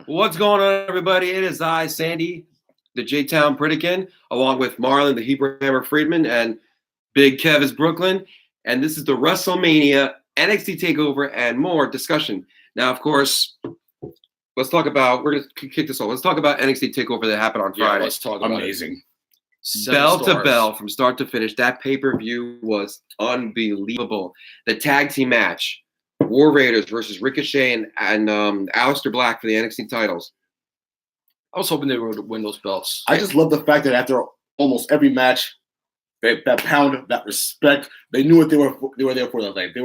What's going on, everybody? It is I, Sandy, the J-Town Pritikin, along with Marlon, the Hebrew Hammer Friedman, and Big Kev is Brooklyn. And this is the Wrestlemania, NXT Takeover, and more discussion. Now, of course, we're going to kick this off. Let's talk about NXT Takeover that happened on Friday. Let's talk about it. Bell to bell, from start to finish. That pay-per-view was unbelievable. The tag team match. War Raiders versus Ricochet and Aleister Black for the NXT titles. I was hoping they would win those belts. I just love the fact that after almost every match, that pound, that respect, they knew what they were there for. That night.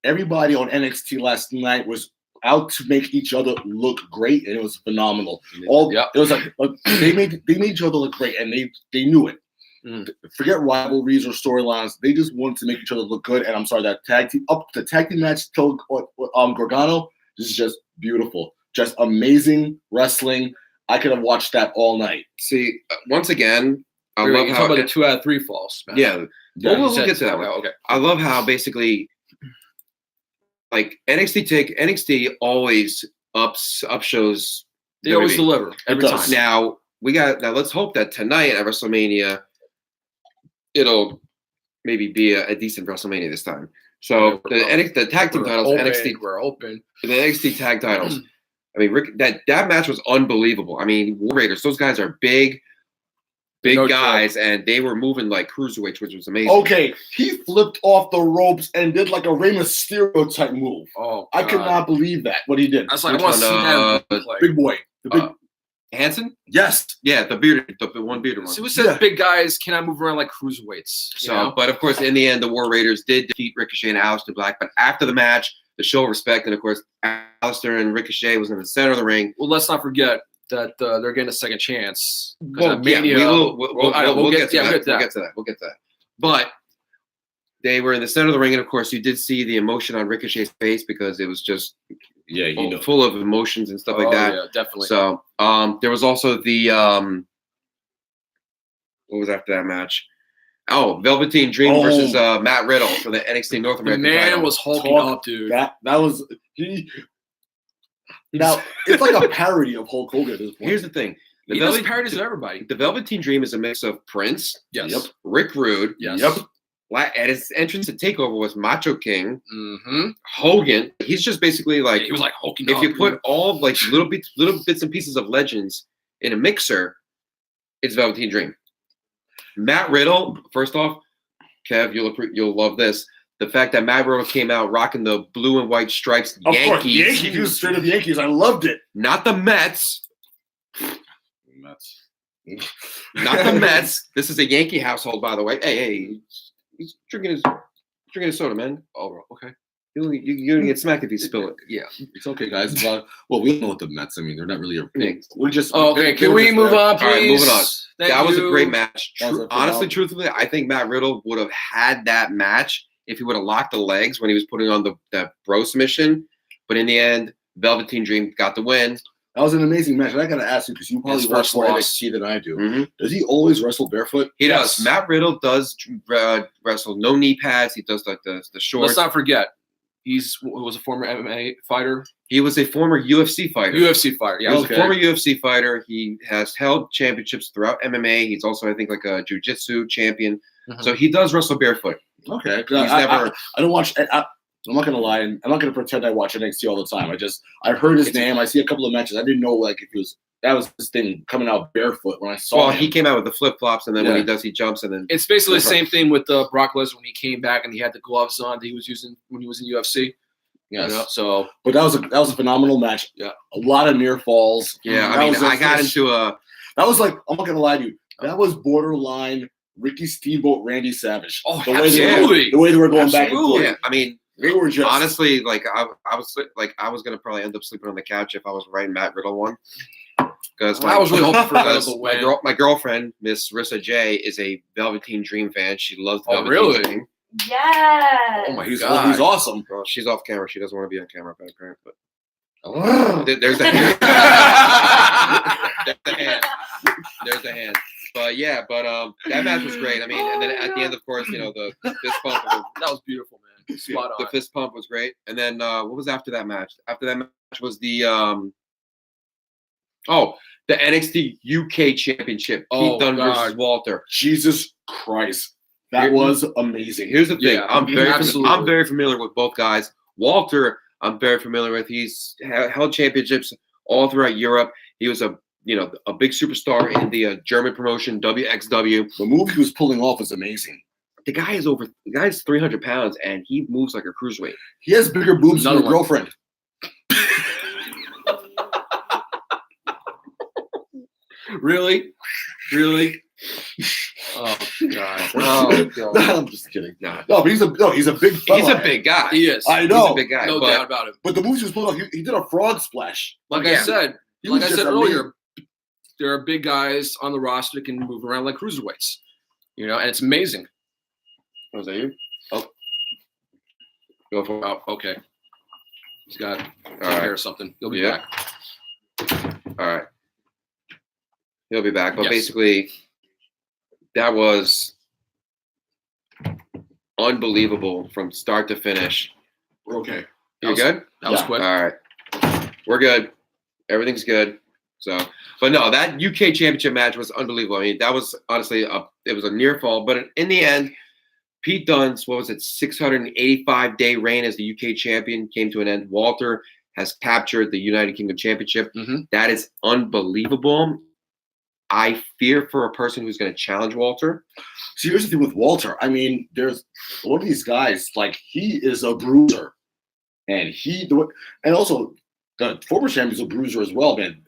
Everybody on NXT last night was out to make each other look great, and it was phenomenal. It was like they made each other look great, and they knew it. Forget rivalries or storylines. They just wanted to make each other look good. And I'm sorry, that tag team match till Gargano is just beautiful. Just amazing wrestling. I could have watched that all night. See, once again, I love how about the 2 out of 3 falls. Man. Yeah, we'll get to that one. Okay. I love how basically, like NXT always upshows. They always deliver every time. Now let's hope that tonight at WrestleMania, it'll maybe be a decent WrestleMania this time. So the tag team titles, we're open. The NXT tag titles. I mean, that match was unbelievable. I mean, War Raiders, those guys are big guys, and they were moving like cruiserweights, which was amazing. Okay, he flipped off the ropes and did like a Rey Mysterio type move. Oh, I could not believe that, what he did. I was like, I want to see that. Big boy. The big Hanson? Yes. Yeah, the one bearded one. See, who said big guys cannot move around like cruiserweights? So, but of course, in the end, the War Raiders did defeat Ricochet and Aleister Black. But after the match, the show of respect, and of course, Aleister and Ricochet was in the center of the ring. Well, let's not forget that they're getting a second chance. Well, Mania, we'll get to that. But they were in the center of the ring, and of course, you did see the emotion on Ricochet's face because it was just full of emotions and stuff like that. Yeah, definitely. So there was also the what was after that match? Oh, Velveteen Dream versus Matt Riddle for the NXT North American title. The man was hulking up, dude. That was he. Now it's like a parody of Hulk Hogan at this point. Here's the thing: he does parodies of everybody. The Velveteen Dream is a mix of Prince, Rick Rude, at his entrance to Takeover was Macho King, Hogan. He's just basically like he was like hulking up. If you put all like little bits and pieces of legends in a mixer, it's Velveteen Dream. Matt Riddle, first off, Kev, you'll love this. The fact that Matt Riddle came out rocking the blue and white stripes, Yankees. He was straight up Yankees. I loved it. Not the Mets. Not the Mets. This is a Yankee household, by the way. Hey, he's drinking his soda, man. Oh, okay. You're gonna get smacked if you spill it. Yeah, it's okay, guys. Well, we don't know what the Mets. I mean, they're not really a thing. We're just okay. Can we move on, please? All right, moving on. That was a great match. Honestly, truthfully, I think Matt Riddle would have had that match if he would have locked the legs when he was putting on the bro submission. But in the end, Velveteen Dream got the win. That was an amazing match. And I got to ask you, because you probably watch more NXT than I do. Mm-hmm. Does he always wrestle barefoot? He does. Matt Riddle does wrestle no knee pads. He does like the shorts. Let's not forget, he was a former MMA fighter. He was a former UFC fighter. Yeah. He was a former UFC fighter. He has held championships throughout MMA. He's also, I think, like a jiu-jitsu champion. Mm-hmm. So he does wrestle barefoot. Okay. I don't watch. I'm not gonna lie, and I'm not gonna pretend I watch NXT all the time. I heard his name. I see a couple of matches. I didn't know like if that was his thing coming out barefoot when I saw him. He came out with the flip flops, and then when he jumps, and then it's basically the same thing with Brock Lesnar when he came back and he had the gloves on that he was using when he was in UFC. Yes. You know, so, but that was a phenomenal match. Yeah, a lot of near falls. Yeah, I got into a. That was like, I'm not gonna lie to you. That was borderline Ricky Steamboat, Randy Savage. Oh, absolutely. The way they were going back and forth. Yeah, I mean. They were just honestly like I was gonna probably end up sleeping on the couch if I was writing Matt Riddle one. Because I was really hoping for that. My girlfriend, Miss Rissa J, is a Velveteen Dream fan. She loves Velveteen Dream. Yes. Oh my God, he's awesome. Well, she's off camera. She doesn't want to be on camera, apparently. But there's the hand. There's the hand. But that match was great. I mean, and then at the end, of course, the fist pump. That was beautiful, man. Spot on. The fist pump was great. And then what was after that match? After that match was the Oh, the NXT UK Championship. Pete Dunne versus Walter. Jesus Christ. That was amazing. Here's the thing. Yeah, I'm absolutely. very familiar with both guys. Walter, I'm very familiar with. He's held championships all throughout Europe. He was a big superstar in the German promotion WXW. The move he was pulling off is amazing. The guy's 300 pounds and he moves like a cruiserweight. He has bigger boobs than your girlfriend. Really? Oh God. Oh God. I'm just kidding. No, but he's a big fella. He's a big guy. He is. I know. He's a big guy. No doubt about it. But the moves he was pulling off, he did a frog splash. Like I said Earlier, earlier, there are big guys on the roster that can move around like cruiserweights. And it's amazing. Was that you? Oh. Go for it. Oh, okay. He's got to take right. care of something. He'll be back. All right. He'll be back. But Yes. basically, that was unbelievable from start to finish. we're okay. You good? That was Yeah. quick. All right. We're good. Everything's good. So, but no, that UK Championship match was unbelievable. I mean, that was honestly it was a near fall, but in the end, Pete Dunne's 685-day reign as the UK champion came to an end. Walter has captured the United Kingdom Championship. Mm-hmm. That is unbelievable. I fear for a person who's going to challenge Walter. See, here's the thing with Walter. I mean, there's one of these guys, like, he is a bruiser. And also the former champion's a bruiser as well, man.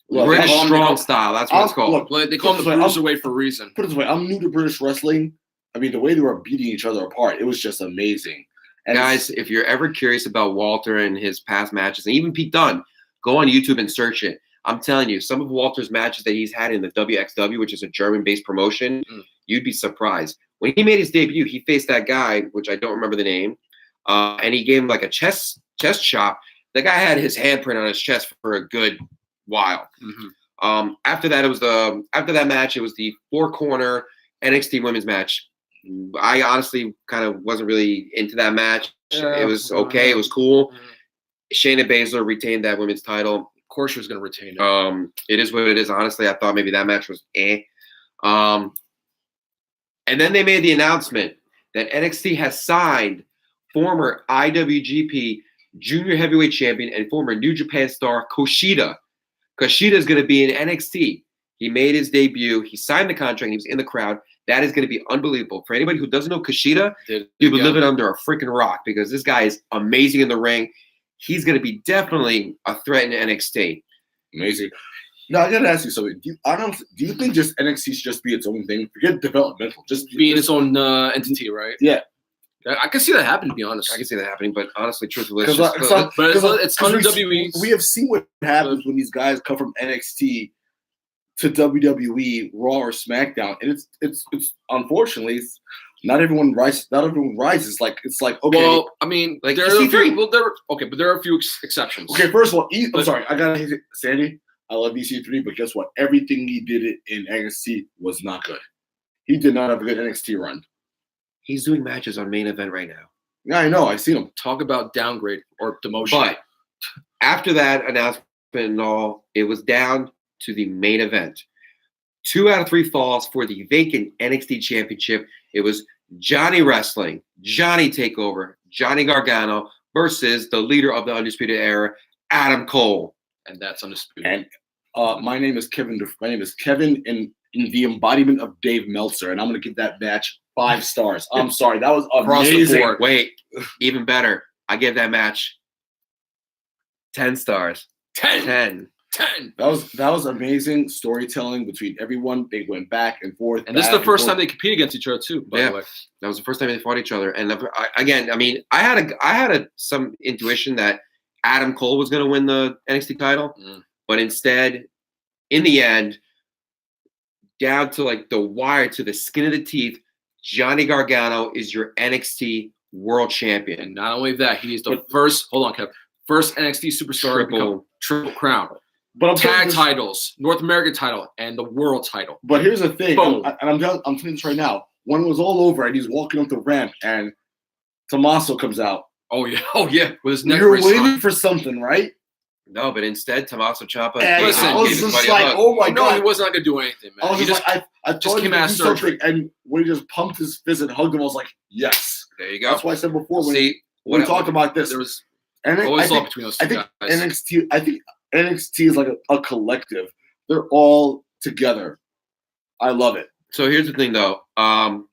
Look, British I'm- strong style. That's what it's called. Look, Well, they call him the cruiserweight for a reason. put it this way, I'm new to British wrestling. I mean, the way they were beating each other apart, it was just amazing. And Guys, if you're ever curious about Walter and his past matches, and even Pete Dunne, go on YouTube and search it. I'm telling you, some of Walter's matches that he's had in the WXW, which is a German-based promotion, you'd be surprised. When he made his debut, he faced that guy, which I don't remember the name, and he gave him like a chest chop. The guy had his handprint on his chest for a good while. Mm-hmm. After that match, it was the 4-corner NXT women's match. I honestly kind of wasn't really into that match. It was okay. It was cool. Shayna Baszler retained that women's title. Of course, she was going to retain it. It is what it is. Honestly, I thought maybe that match was And then they made the announcement that NXT has signed former IWGP Junior Heavyweight Champion and former New Japan star Kushida. Kushida is going to be in NXT. He made his debut. He signed the contract. He was in the crowd. That is going to be unbelievable. For anybody who doesn't know Kushida, you would live it under a freaking rock because this guy is amazing in the ring. He's going to be definitely a threat in NXT. amazing. Now, I got to ask you something. Do you think just NXT should just be its own thing? Forget developmental. Just Being its own entity, right? Yeah. I can see that happen, to be honest. I can see that happening, but honestly, truthfully, Because it's under WWE. We have seen what happens when these guys come from NXT to WWE, Raw or SmackDown, and it's unfortunately not everyone rises. Not everyone rises. It's like okay. Well, I mean, like there are a EC3. few. Well, but there are a few exceptions. Okay, first of all, I'm sorry, I gotta hit it, Sandy. I love EC3, but guess what? Everything he did in NXT was not good. He did not have a good NXT run. he's doing matches on Main Event right now. Yeah, I know. I've seen him. Talk about downgrade or demotion. But after that announcement and all, it was down to the main event. 2 out of 3 falls for the vacant NXT Championship. It was Johnny Wrestling, Johnny Takeover, Johnny Gargano versus the leader of the Undisputed Era, Adam Cole. And that's undisputed. And my name is Kevin. My name is Kevin, in the embodiment of Dave Meltzer, and I'm going to give that match 5 stars. I'm sorry, that was Across the amazing. board. Wait, even better. I give that match 10 stars. 10. That was amazing storytelling between everyone. They went back and forth. And this is the first time they compete against each other too, by the way. That was the first time they fought each other. And I had some intuition that Adam Cole was going to win the NXT title, but instead, in the end, down to like the wire, to the skin of the teeth, Johnny Gargano is your NXT World Champion. And not only that, he is the first NXT superstar to become Triple Crown. But Tag titles, North American title, and the world title. But here's the thing, Boom. I'm telling you this right now. One was all over, and he's walking up the ramp, and Tommaso comes out. Oh yeah, with his neck You're brace waiting on. for something, right? No, but instead, Tommaso Ciampa And Listen, I was gave just everybody a like, hug. oh my No, he god. was not gonna do anything, man. I was He just like, I just thought he came could out do of surgery. something, and when he just pumped his fist and hugged him, I was like, yes. There you go. That's why I said before when See, we talked about this. There was And always love between those two I think guys. NXT is like a collective. They're all together. I love it. So here's the thing, though.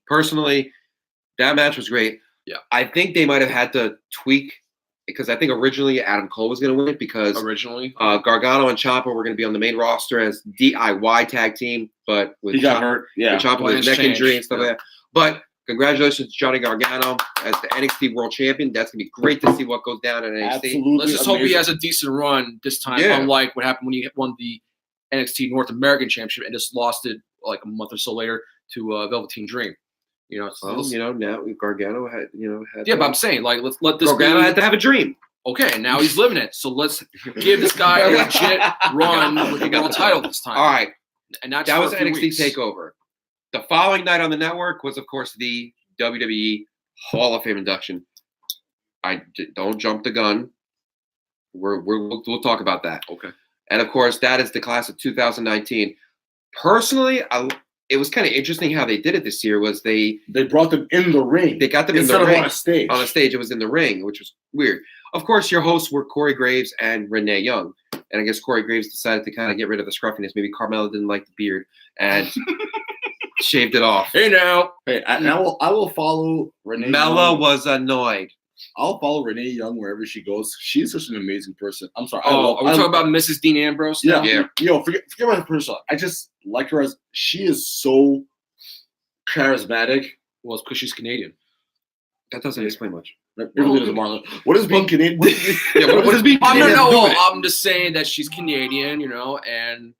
Personally, that match was great. Yeah. I think they might have had to tweak because I think originally Adam Cole was going to win it because originally. Gargano and Ciampa were going to be on the main roster as DIY tag team, but with He got hurt. Yeah. with Ciampa with his neck Plans injury and changed, stuff yeah. like that. But congratulations to Johnny Gargano as the NXT World Champion. That's going to be great to see what goes down in NXT. Absolutely. Let's just hope he amazing. has a decent run this time, Yeah. unlike what happened when he won the NXT North American Championship and just lost it like a month or so later to Velveteen Dream. You know, Well, now Gargano had, yeah, but I'm saying, like, let's let this Gargano be. had to have a dream. Okay, now he's living it. So let's give this guy a legit run with the world title this time. All right. And not That just was for a few NXT weeks. Takeover. The following night on the network was, of course, the WWE Hall of Fame induction. Don't jump the gun. We'll talk about that. Okay. And of course, that is the class of 2019. Personally, it was kind of interesting how they did it this year. Was they brought them in the ring. They got them in instead the of ring on a stage. On a stage, it was in the ring, which was weird. Of course, your hosts were Corey Graves and Renee Young. And I guess Corey Graves decided to kind of get rid of the scruffiness. Maybe Carmella didn't like the beard and shaved it off. Hey now. Hey, I will follow Renee. Mella Young. was annoyed. I'll follow Renee Young wherever she goes. She's such an amazing person. I'm sorry. Are we talking about Mrs. Dean Ambrose? Yeah. Yeah. Yo, forget about her person. I just like her as she is so charismatic. Well, it's because she's Canadian. That doesn't explain much. It really doesn't, Marlon. What is being Canadian? What is being I'm Canadian? I'm just saying that she's Canadian, and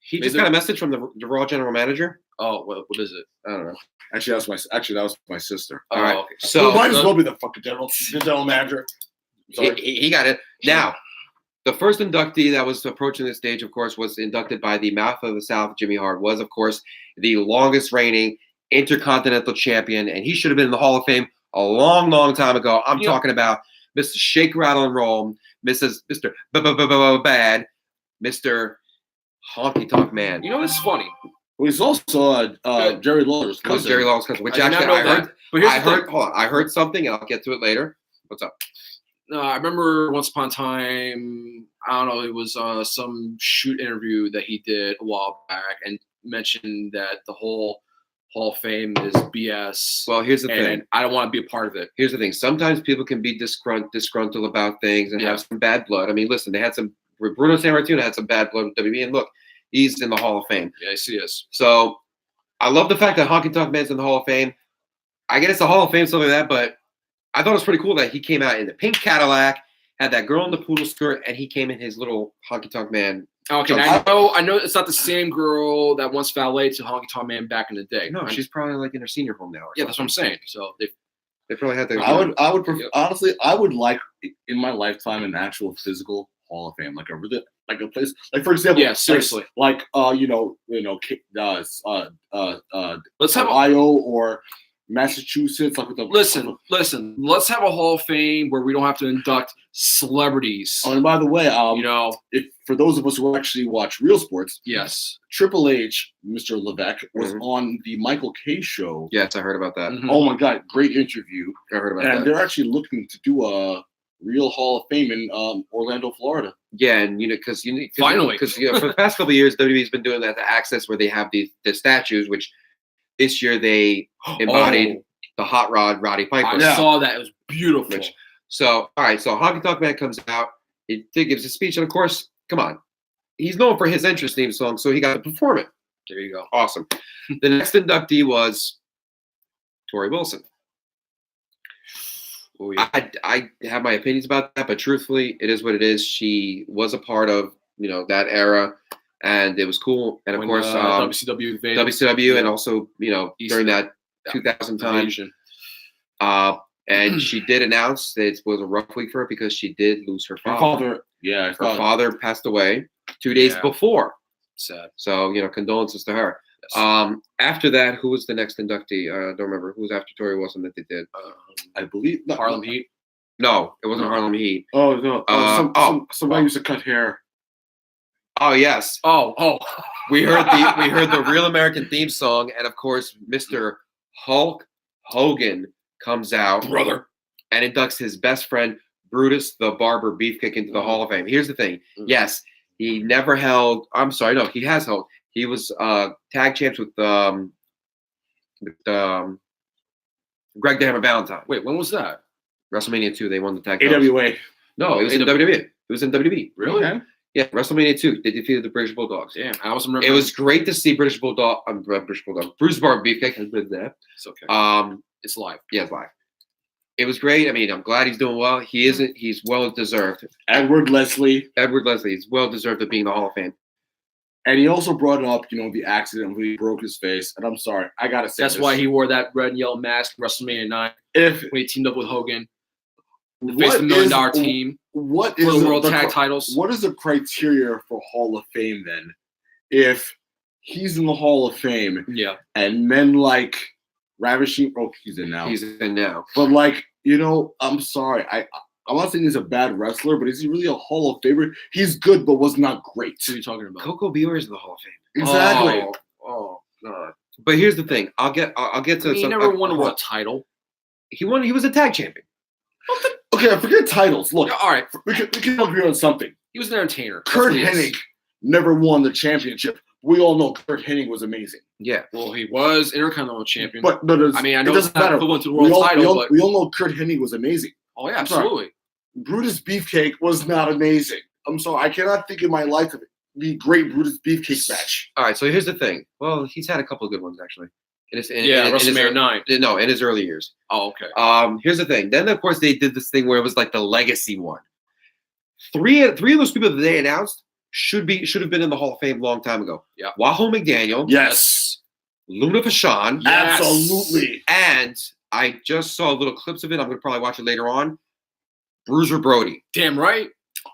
He just got a message from the Raw general manager. oh, what is it? I don't know. Actually, that was my sister. All right. Okay. So Well, might as well be the fucking general manager. Sorry. he got it. Now, the first inductee that was approaching the stage, of course, was inducted by the Mouth of the South. Jimmy Hart was, of course, the longest reigning Intercontinental Champion, and he should have been in the Hall of Fame a long, long time ago. I'm talking about Mr. Shake, Rattle, and Roll, Mr. Bad, Mr. Honky Tonk Man. You know what's funny? Well, he's also Jerry Lawler's cousin. Jerry Lawler's cousin, which I did actually not know I that. heard. But here's I the thing. heard. Hold on, I heard something, and I'll get to it later. What's up? No, I remember once upon a time, I don't know, it was some shoot interview that he did a while back and mentioned that the whole Hall of Fame is BS. Well, here's the thing. And I don't want to be a part of it. Here's the thing. Sometimes people can be disgruntled about things and have some bad blood. I mean, listen, they had some. Bruno Sammartino had some bad blood with WWE, and look, he's in the Hall of Fame. Yes, he is. So I love the fact that Honky Tonk Man's in the Hall of Fame. I get it's the Hall of Fame, something like that, but I thought it was pretty cool that he came out in the pink Cadillac, had that girl in the poodle skirt, and he came in his little Honky Tonk Man. Okay, I know it's not the same girl that once valeted to Honky Tonk Man back in the day. No, she's probably like in her senior home now. Yeah, that's what I'm saying. So they probably had to. I would prefer, honestly, I would like in my lifetime an actual physical Hall of Fame, like a place, like for example, yeah, seriously, let's have Ohio or Massachusetts, like with the listen. Let's have a Hall of Fame where we don't have to induct celebrities. Oh, and by the way, if for those of us who actually watch real sports, yes, Triple H, Mr. Levesque, was on the Michael Kay show. Yes, I heard about that. Mm-hmm. Oh my God, great interview! I heard about and that. they're actually looking to do a real Hall of Fame in Orlando, Florida. Yeah, and finally, because for the past couple of years, WWE's been doing that to Access, where they have the statues, which this year they embodied the Hot Rod Roddy Piper. I saw that; it was beautiful. So, all right, so Honky Tonk Man comes out, he gives a speech, and of course, come on, he's known for his entrance theme song, so he got to perform it. There you go. Awesome. The next inductee was Tori Wilson. Oh, yeah. I have my opinions about that, but truthfully, it is what it is. She was a part of that era, and it was cool. And of course, WCW invaded. WCW, and also during that 2000 time. Invasion. And she did announce that it was a rough week for her because she did lose her father. Her father passed away 2 days before. Sad. So condolences to her. Yes. After that, who was the next inductee? I don't remember who was after Tori Wilson that they did. I believe Harlem Heat. No, it wasn't No. Harlem Heat. Oh no! Somebody used to cut hair. Oh yes, Oh. we heard the Real American theme song, and of course, Mr. Hulk Hogan comes out Brother. and inducts his best friend Brutus the Barber Beefcake into the Hall of Fame. Here's the thing: yes, he never held. I'm sorry, no, he has held. He was tag champs with Greg the Hammer Valentine. Wait, when was that? WrestleMania 2, they won the tag titles. AWA. No, it was in WWE. It was in WWE. Really? Okay. Yeah, WrestleMania 2, they defeated the British Bulldogs. Yeah, I was remember. It was great to see Bruce Barber Beefcake has been there. It's okay. It's live. Yeah, it's live. It was great. I mean, I'm glad he's doing well. He's well deserved. Edward Leslie. He's well deserved of being in the Hall of Fame. And he also brought up, the accident when he broke his face. And I'm sorry, I gotta say That's this. why he wore that red and yellow mask WrestleMania 9 If when he teamed up with Hogan. The what face of the $1 million is- team what for is the world the tag cri- titles. What is the criteria for Hall of Fame then? If he's in the Hall of Fame Yeah. and men like Ravishing, he's in now. He's in now. But I'm sorry, I'm not saying he's a bad wrestler, but is he really a Hall of Famer? He's good, but was not great. What are you talking about? Coco Beaver's in the Hall of Fame. Exactly. Oh, God. But here's the thing. I'll get to He never won a world title. He won. He was a tag champion. Okay, forget titles. Look, All right. we can agree on something. He was an entertainer. That's Kurt what he is. Hennig never won the championship. We all know Kurt Hennig was amazing. Yeah. Well, he was Intercontinental champion. But I mean, I know it it's doesn't not matter. equivalent to the We world all, title, we, all, but we all know Kurt Hennig was amazing. oh yeah, I'm sorry. absolutely. Brutus Beefcake was not amazing. I'm sorry. I cannot think in my life of the great Brutus Beefcake match. All right. So here's the thing. Well, he's had a couple of good ones actually. WrestleMania 9. No, in his early years. Oh, okay. Here's the thing. Then of course they did this thing where it was like the legacy one. Three of those people that they announced should have been in the Hall of Fame a long time ago. Yeah. Wahoo McDaniel. Yes. Luna Vachon. Yes. Absolutely. And I just saw little clips of it. I'm gonna probably watch it later on. Bruiser Brody. Damn right.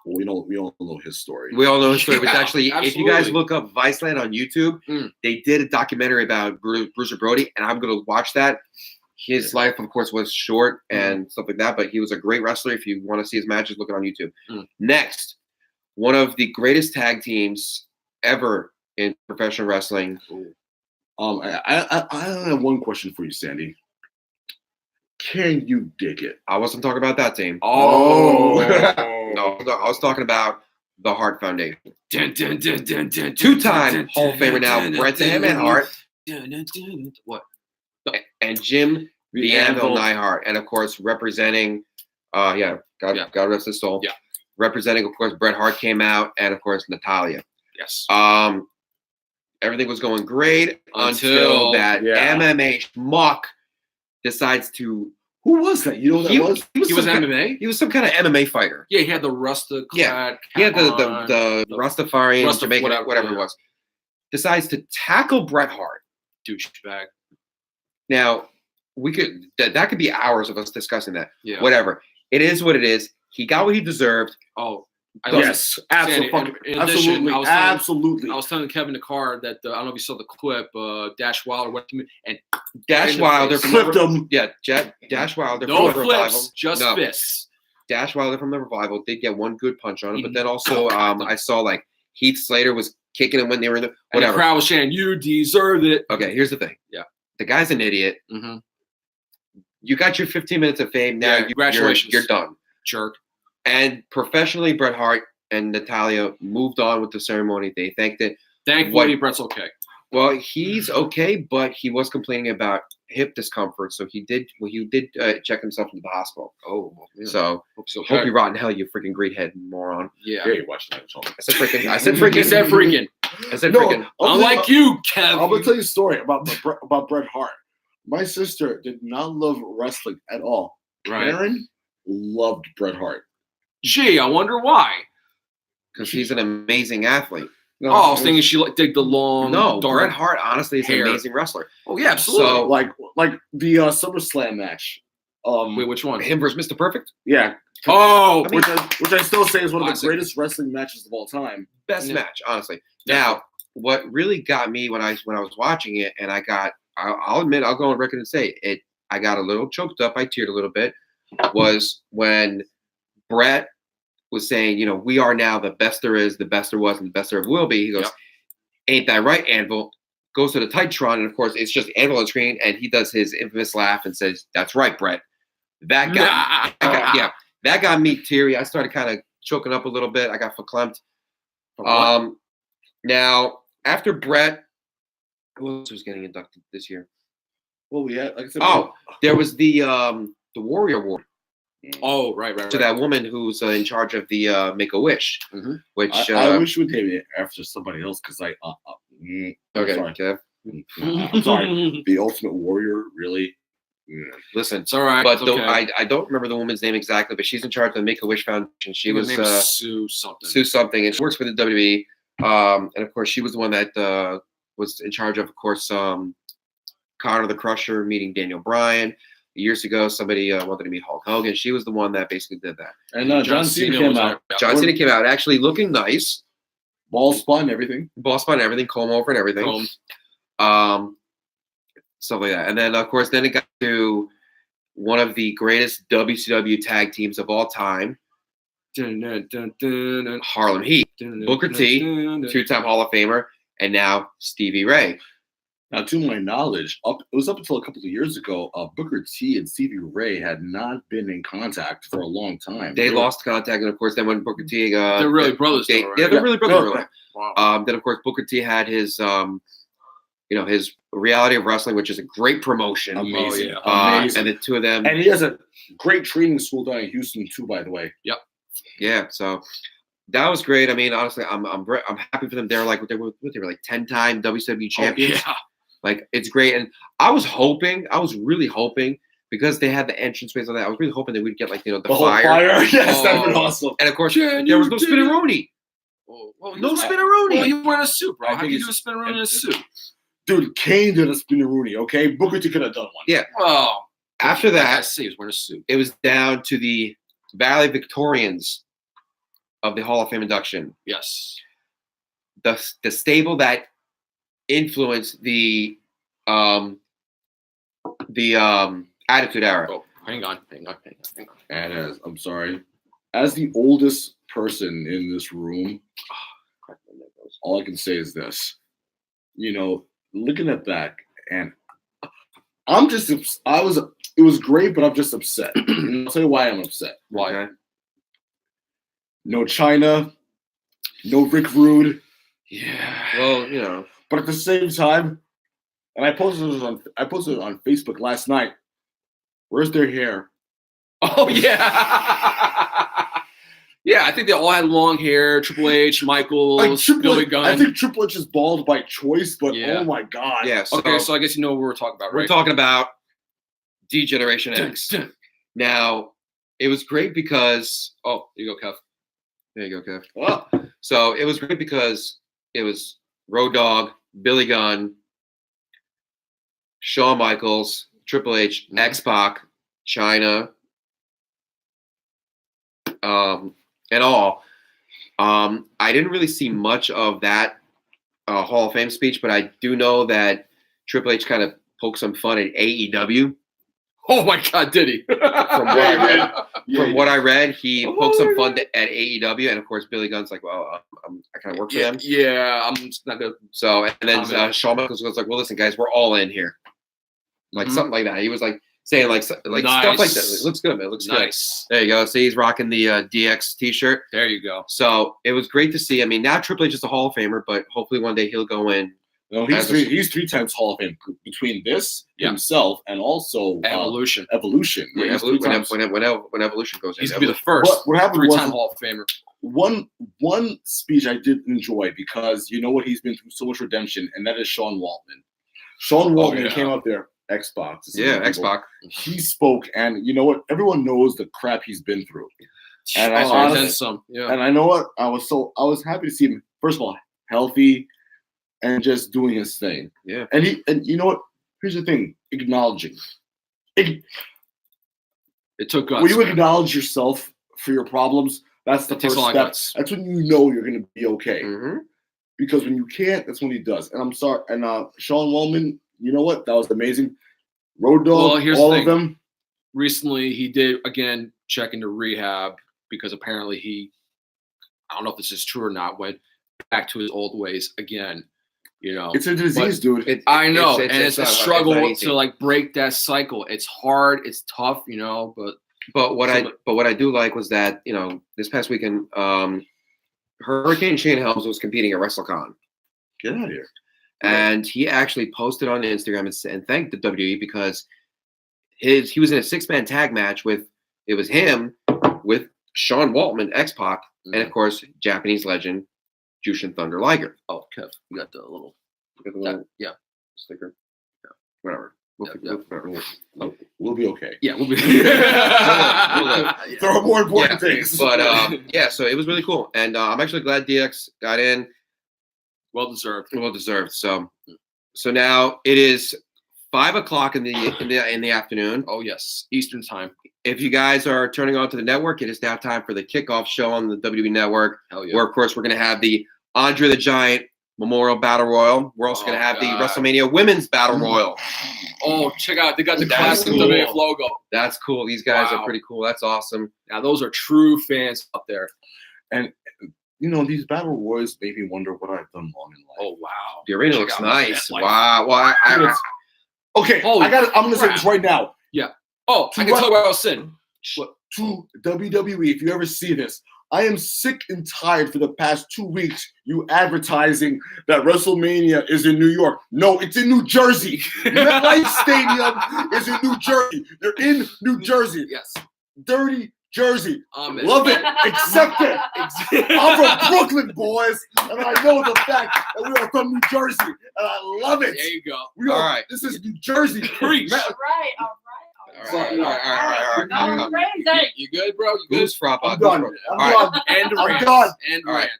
Well, we all know his story. We all know his story. But Yeah, actually, if you guys absolutely. look up Viceland on YouTube, they did a documentary about Bruiser Brody, and I'm gonna watch that. His life, of course, was short and stuff like that, but he was a great wrestler. If you want to see his matches, look it on YouTube. Next, one of the greatest tag teams ever in professional wrestling. I have one question for you, Sandy. Can you dig it? I wasn't talking about that team. Oh. No, I was talking about the Hart Foundation. Dun, dun, dun, dun, dun, Two-time dun, Hall of Famer now, dun, Bret the dun, Hitman dun, Hart, dun, dun, dun. What? and Jim the Anvil Neihart, and of course representing, God rest his soul. Yeah. Representing, of course, Bret Hart came out, and of course Natalia. Yes. Everything was going great Until- until that MMA schmuck decides to. Who was that? You know who that was? He was some kind- MMA. He was some kind of MMA fighter. Yeah, he had the Rasta clad. He had the cap on, Rastafarian, Jamaican, whatever yeah. it was. Decides to tackle Bret Hart. douchebag. Now, that could be hours of us discussing that. Yeah. Whatever. It is what it is. He got what he deserved. Oh, Yes, Sandy, absolutely. in addition, Absolutely. I was telling Kevin the car that I don't know if you saw the clip. Dash Wilder went to me and Dash in the Wilder face. from Flipped the, him. Yeah, Dash Wilder no from the revival. flips, just No. fists. Dash Wilder from the revival did get one good punch on him, but then also I saw like Heath Slater was kicking him when they were in the And the whatever. crowd was saying, "You deserve it." Okay, here's the thing. Yeah. The guy's an idiot. Mm-hmm. You got your 15 minutes of fame. Now Yeah, congratulations. you're done. Jerk. And professionally, Bret Hart and Natalia moved on with the ceremony. They thanked it. Thankfully, Brett's okay. Well, he's okay, but he was complaining about hip discomfort, so he did check himself into the hospital. Oh, yeah. So hope you rot in hell, you freaking great head moron. Yeah. Yeah, you watched that. I said freaking. I said freaking. He said freaking. I said No, freaking. Unlike you, Kev. I'm gonna tell you a story about Bret Hart. My sister did not love wrestling at all. Right. Karen loved Bret Hart. Gee, I wonder why. Because he's an amazing athlete. No, I was thinking she dig the long, No, dark. Bret Hart honestly is an hair. amazing wrestler. Oh yeah, absolutely. So- like the SummerSlam match. Wait, which one? Him versus Mr. Perfect, Yeah, Oh, I mean- which I still say is one of the Classic. greatest wrestling matches of all time. best Yeah. match, honestly. Definitely. Now, what really got me when I was watching it, and I'll admit, I'll go on record and say it. I got a little choked up. I teared a little bit was when Brett was saying, we are now the best there is, the best there was, and the best there ever will be. He goes, ain't that right, Anvil? Goes to the Titantron, and of course, it's just Anvil on screen, and he does his infamous laugh and says, that's right, Brett. That got me teary. I started kind of choking up a little bit. I got verklempt. Now, after Brett, who else was getting inducted this year? Well, we had, like I said, there was the Warrior Award. Oh, right. To that woman who's in charge of the Make-A-Wish, which I wish we would name it after somebody else because okay, Kev. I'm sorry. The Ultimate Warrior, really? Listen, it's all right. But okay. I don't remember the woman's name exactly, but she's in charge of the Make-A-Wish Foundation. She was Sue something. Sue something, and she works for the WWE. And of course, she was the one that was in charge of course, Connor the Crusher meeting Daniel Bryan. Years ago, somebody wanted to meet Hulk Hogan. She was the one that basically did that. And John Cena came out. John Cena came out actually looking nice. Ball spun, everything. Comb over and everything. Stuff like that. And then, of course, then it got to one of the greatest WCW tag teams of all time. Harlem Heat. Booker T, two-time Hall of Famer, and now Stevie Ray. Now, to my knowledge, it was up until a couple of years ago, Booker T and Stevie Ray had not been in contact for a long time. They lost contact, and of course, then when Booker T, they're really brothers, though, right? Yeah, they're really brothers. No. Wow. Then of course, Booker T had his, his Reality of Wrestling, which is a great promotion. Amazing. Amazing. And the two of them, and he has a great training school down in Houston too, by the way. Yep. Yeah. So that was great. I mean, honestly, I'm happy for them. They're like they were like 10-time WCW champions. Oh, yeah. Like, it's great. And I was really hoping, because they had the entrance ways on that, I was really hoping that we'd get, like, the fire. Yes, that'd been awesome. And, of course, there was no Spinneroonie. No Spinneroonie. Well, you wearing a suit, bro. How can you do a Spinneroonie in a suit? Dude, Kane did a Spinneroonie, okay? Booker T could have done one. Yeah. Well, after that, he was wearing a suit. It was down to the Valley Victorians of the Hall of Fame induction. Yes. The stable that influenced the Attitude Era. Oh, hang on. And I'm sorry, as the oldest person in this room, all I can say is this: looking at that, and it was great, but I'm just upset. And I'll tell you why I'm upset. Why? Okay. No China, no Rick Rude. Yeah. Well, But at the same time, and I posted it on Facebook last night. Where's their hair? Oh yeah. Yeah, I think they all had long hair. Triple H, Michaels, Billy Gunn. I think Triple H is bald by choice, but oh my god. Yeah. So I guess you know what we're talking about, right? We're talking about D-Generation X. Now, it was great because there you go, Kev. There you go, Kev. Wow. So it was great because it was Road Dogg, Billy Gunn, Shawn Michaels, Triple H, X-Pac, China, and all. I didn't really see much of that Hall of Fame speech, but I do know that Triple H kind of poked some fun at AEW. Oh my God, did he? From what I read, he poked some fun at AEW, and of course, Billy Gunn's like, "Well, I kind of work for them." Yeah, I'm just not gonna. So, and then Shawn Michaels was like, "Well, listen, guys, we're all in here," like something like that. He was like saying like stuff like that. It looks good, man. It looks nice. Good. There you go. See, he's rocking the DX T-shirt. There you go. So it was great to see. I mean, now Triple H is a Hall of Famer, but hopefully one day he'll go in. No, he's 3 times Hall of Fame between this himself and also Evolution. Evolution. Yeah, when Evolution goes in, he's to be the first. What happened 3-time Hall of Famer. One speech I did enjoy because you know what, he's been through so much redemption, and that is Sean Waltman. Sean Waltman came up there. Xbox. Yeah, Xbox. He spoke, and you know what? Everyone knows the crap he's been through. And and I know what? I was happy to see him, first of all, healthy and just doing his thing. Yeah. And you know what? Here's the thing: acknowledging. It took guts. When you acknowledge yourself for your problems, that's the first step. Guts. That's when you know you're going to be okay. Mm-hmm. Because when you can't, that's when he does. And I'm sorry. And Sean Waltman, you know what? That was amazing. Road Dogg, all of them. recently he did again check into rehab because apparently I don't know if this is true or not, went back to his old ways again. It's a disease, dude. I know, and it's a not struggle easy. to like break that cycle. It's hard, it's tough, But what I do like was that this past weekend, Hurricane Shane Helms was competing at WrestleCon. Get out of here. And he actually posted on Instagram and thanked the WWE because he was in a 6-man tag match with him with Sean Waltman, X-Pac, and of course Japanese legend Jushin Thunder Liger. Oh, Kev, you got the little Yeah, sticker. Yeah, whatever. We'll be okay. Yeah, we'll be. There are more important things. But so it was really cool, and I'm actually glad DX got in. Well deserved. Well deserved. So now it is 5:00 in the afternoon. Oh yes, Eastern time. If you guys are turning on to the network, it is now time for the kickoff show on the WWE Network. Hell yeah. Where of course we're going to have the Andre the Giant Memorial Battle Royal. We're also going to have the WrestleMania Women's Battle Royal. Oh, check out! They got the That's classic cool. WWF logo. That's cool. These guys Wow. are pretty cool. That's awesome. Now those are true fans up there. And these battle royals make me wonder what I've done wrong in life. Oh wow, The arena Check looks out nice. that life. Wow. Well, Okay, Holy I'm gonna say crap. this right now. Oh, I can talk about Sin. To WWE, if you ever see this, I am sick and tired for the past 2 weeks you advertising that WrestleMania is in New York. No, it's in New Jersey. MetLife Stadium is in New Jersey. They're in New Jersey. Yes. Dirty Jersey. Amen. Love it. Accept it. I'm from Brooklyn, boys, and I know the fact that we are from New Jersey, and I love it. There you go. We are. All right. This is New Jersey. Preach. Met- All right. All right. No, crazy. You good, bro? You good? Goose frog. I'm done. I'm All done. And I'm rant. done. And All right. rant.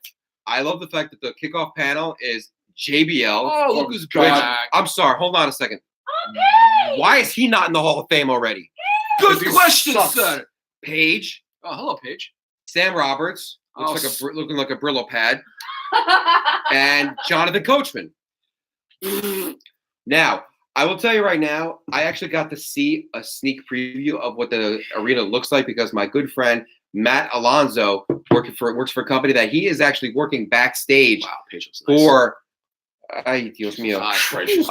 I love the fact that the kickoff panel is JBL. Oh, look who's Which- back. I'm sorry. Hold on a second. Okay. Why is he not in the Hall of Fame already? Good He question, sucks. son. Paige, Oh, hello, Paige. Sam Roberts, looking like a Brillo pad, Oh, and Jonathan Coachman. Now, I will tell you right now, I actually got to see a sneak preview of what the arena looks like because my good friend Matt Alonso works for a company that he is actually working backstage Wow, Paige looks nice. for. Ay, Dios mío. Ah, gracious,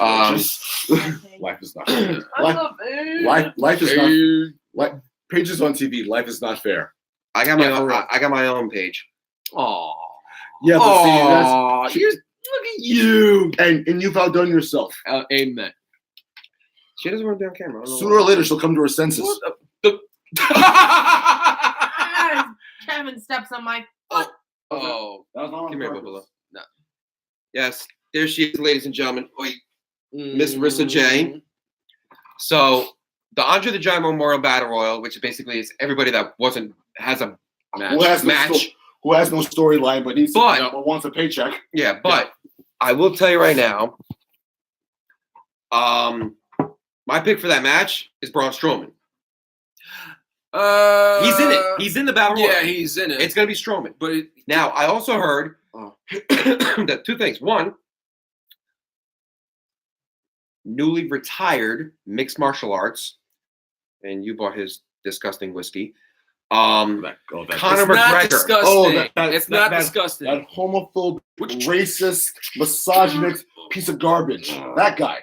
Life is not fair. I love it. Life is Paige. not. Pages on TV. Life is not fair. I got my Yeah, for own. real. I got my own page. Aw. Yeah, but see, Aw, look at you. and you've outdone yourself. Amen. She doesn't want to be on camera. I don't know Sooner or why. later, she'll come to her senses. Ah, Kevin steps on my foot. Oh. Come here, Bubba. No. Yes, there she is, ladies and gentlemen. Oi, Miss Rissa J. So the Andre the Giant Memorial Battle Royal, which basically is everybody that has a Who has who has no storyline but needs But- but wants a paycheck. Yeah, but I will tell you right now, my pick for that match is Braun Strowman. He's in it. He's in the Battle Royal. Yeah, he's in it. It's going to be Strowman. But Now, I also heard that two things. One, newly retired mixed martial arts, and you bought his disgusting whiskey. Conor it's McGregor. not disgusting. Oh, It's not that- disgusting. That homophobe, racist, misogynist piece of garbage. That guy.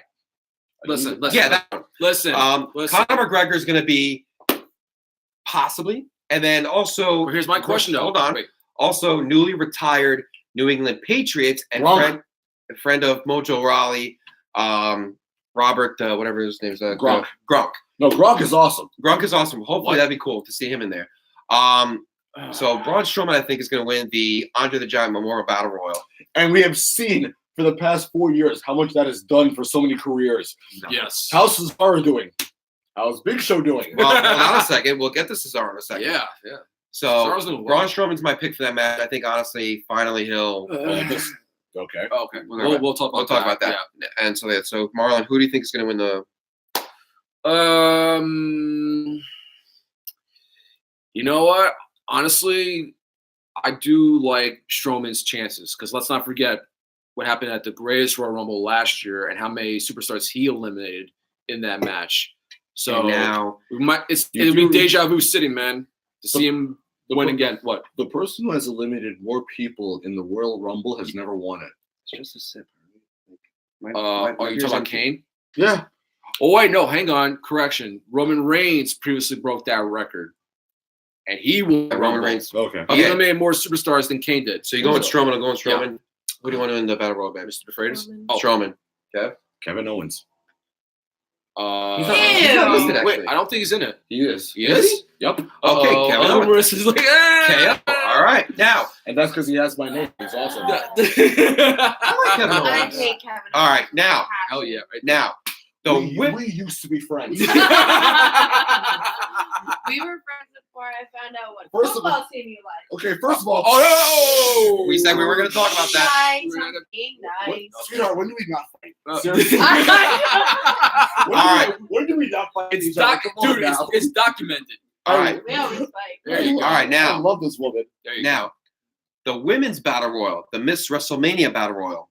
Listen. Yeah, that one. Listen. Conor McGregor is going to be possibly, and then also. Well, here's my question, though. Hold on. Wait. Also, newly retired New England Patriots and Gronk. friend of Mojo Rawley, Robert, whatever his name is. Gronk. Gronk. No, Gronk is awesome. Gronk is awesome. Hopefully, What? that'd be cool to see him in there. So Braun Strowman, I think, is going to win the Andre the Giant Memorial Battle Royal. And we have seen for the past 4 years how much that has done for so many careers. Yes. How's Cesaro doing? How's Big Show doing? Well, hold on a second. We'll get to Cesaro in a second. Yeah. So Cesaro's doing well. Braun Strowman's my pick for that match. I think, honestly, finally he'll. Okay. Okay. We'll We'll talk We'll about talk about that. And so Marlon, who do you think is going to win the? Yeah. You know what? Honestly, I do like Strowman's chances because let's not forget what happened at the Greatest Royal Rumble last year and how many superstars he eliminated in that match. So And now we might. It'll be deja vu city, man, to see him win again. What? The person who has eliminated more people in the Royal Rumble has never won it. it's just a sip. Are you talking about Kane? Yeah. Oh wait, no, hang on. Correction. Roman Reigns previously broke that record, and he won. the Roman Rumble. Reigns. Okay. He eliminated more superstars than Kane did. So you're going Strowman. I'm going Strowman. Who do you want to win the battle royal, baby? Mr. Freitas? Oh. Strowman. Kevin Owens. He's not listed, wait, actually. I don't think he's in it. He is. He Is is? he? Yep. Okay, Kevin Owens. Marissa's like, Okay. All right. Now. And that's because he has my name. He's awesome. I like Kevin I Owens. hate Kevin. All right. Now. Hell yeah. Right. Now. The We used to be friends. We were friends before I found out what First of all- football team you like. Okay, first of all, Oh no! We said we were going to talk about that. Nice. We're not gonna- Being what, nice. sweetheart, when do we not fight? Uh, Seriously. All When do we not fight? It's each other? Come on dude, now. it's documented. All right. We always fight. There you go. All right. I Now. love this woman. There you Now. The women's battle royal. The Miss Wrestlemania battle royal. go.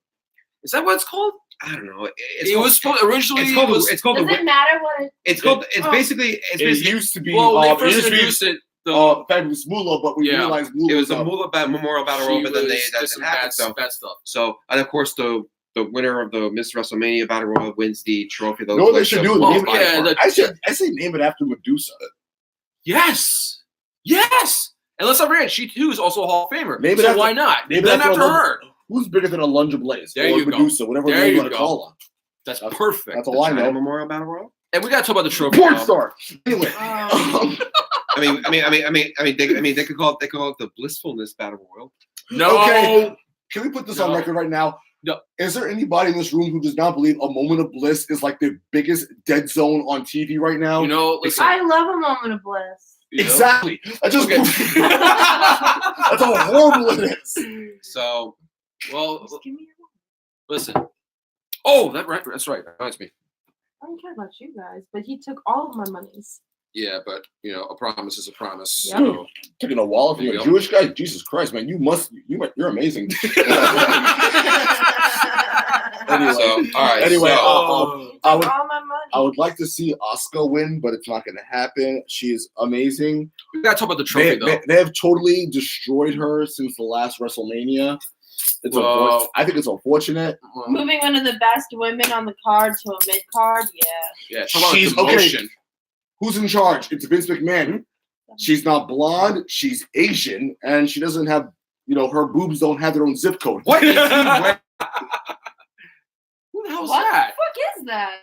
Is that what it's called? I don't know. It was supposed originally. It's called. it was, It's called Does the. it matter what it It's called. It's Oh. basically. It's It basically. used to be. well, they it first used to be introduced it. The Fabulous Moolah, but we Yeah. realized Moolah It was a up. Moolah Memorial Battle she Royal, but then was- that did some didn't happen. bad stuff. So, and of course, the winner of the Miss WrestleMania Battle Royal wins the trophy. You know what they should do? Oh, Name it- yeah, I say name it after Medusa. Yes. And let's not forget, she too is also a Hall of Famer. Maybe so that's why not? maybe Then that's after what her. Who's bigger than a lunge of blaze? There or you go. Medusa, whatever There name you you want to go. call her. That's That's- perfect. That's all I China know. Memorial Battle Royal. And we gotta talk about the trophy. Porn now. star. Anyway. Oh. They could call it the Blissfulness Battle Royal. No. Okay. Can we put this on No. record right now? No. Is there anybody in this room who does not believe a moment of bliss is like the biggest dead zone on TV right now? You know, listen. I love a moment of bliss. you know? Exactly. I just Okay. that's how horrible it is. So Well, Just give me your moment. listen. Oh, that's right. That reminds me. I don't care about you guys, but he took all of my monies. Yeah, but a promise is a promise. Yep. So. Taking a wallet from There a you go. Jewish guy? Jesus Christ, man. You're amazing. Anyway. all right. Anyway, so, He took I would- all my money. I would like to see Asuka win, but it's not going to happen. She is amazing. We gotta talk about the trophy though. They have totally destroyed her since the last WrestleMania. It's Well- I think it's unfortunate. Moving one of the best women on the card to a mid card, yeah. Yeah, talk about She's- demotion. Who's in charge? It's Vince McMahon. She's not blonde. She's Asian, and she doesn't have. Her boobs don't have their own zip code. what is he wearing? Who the hell's What that? the fuck is that?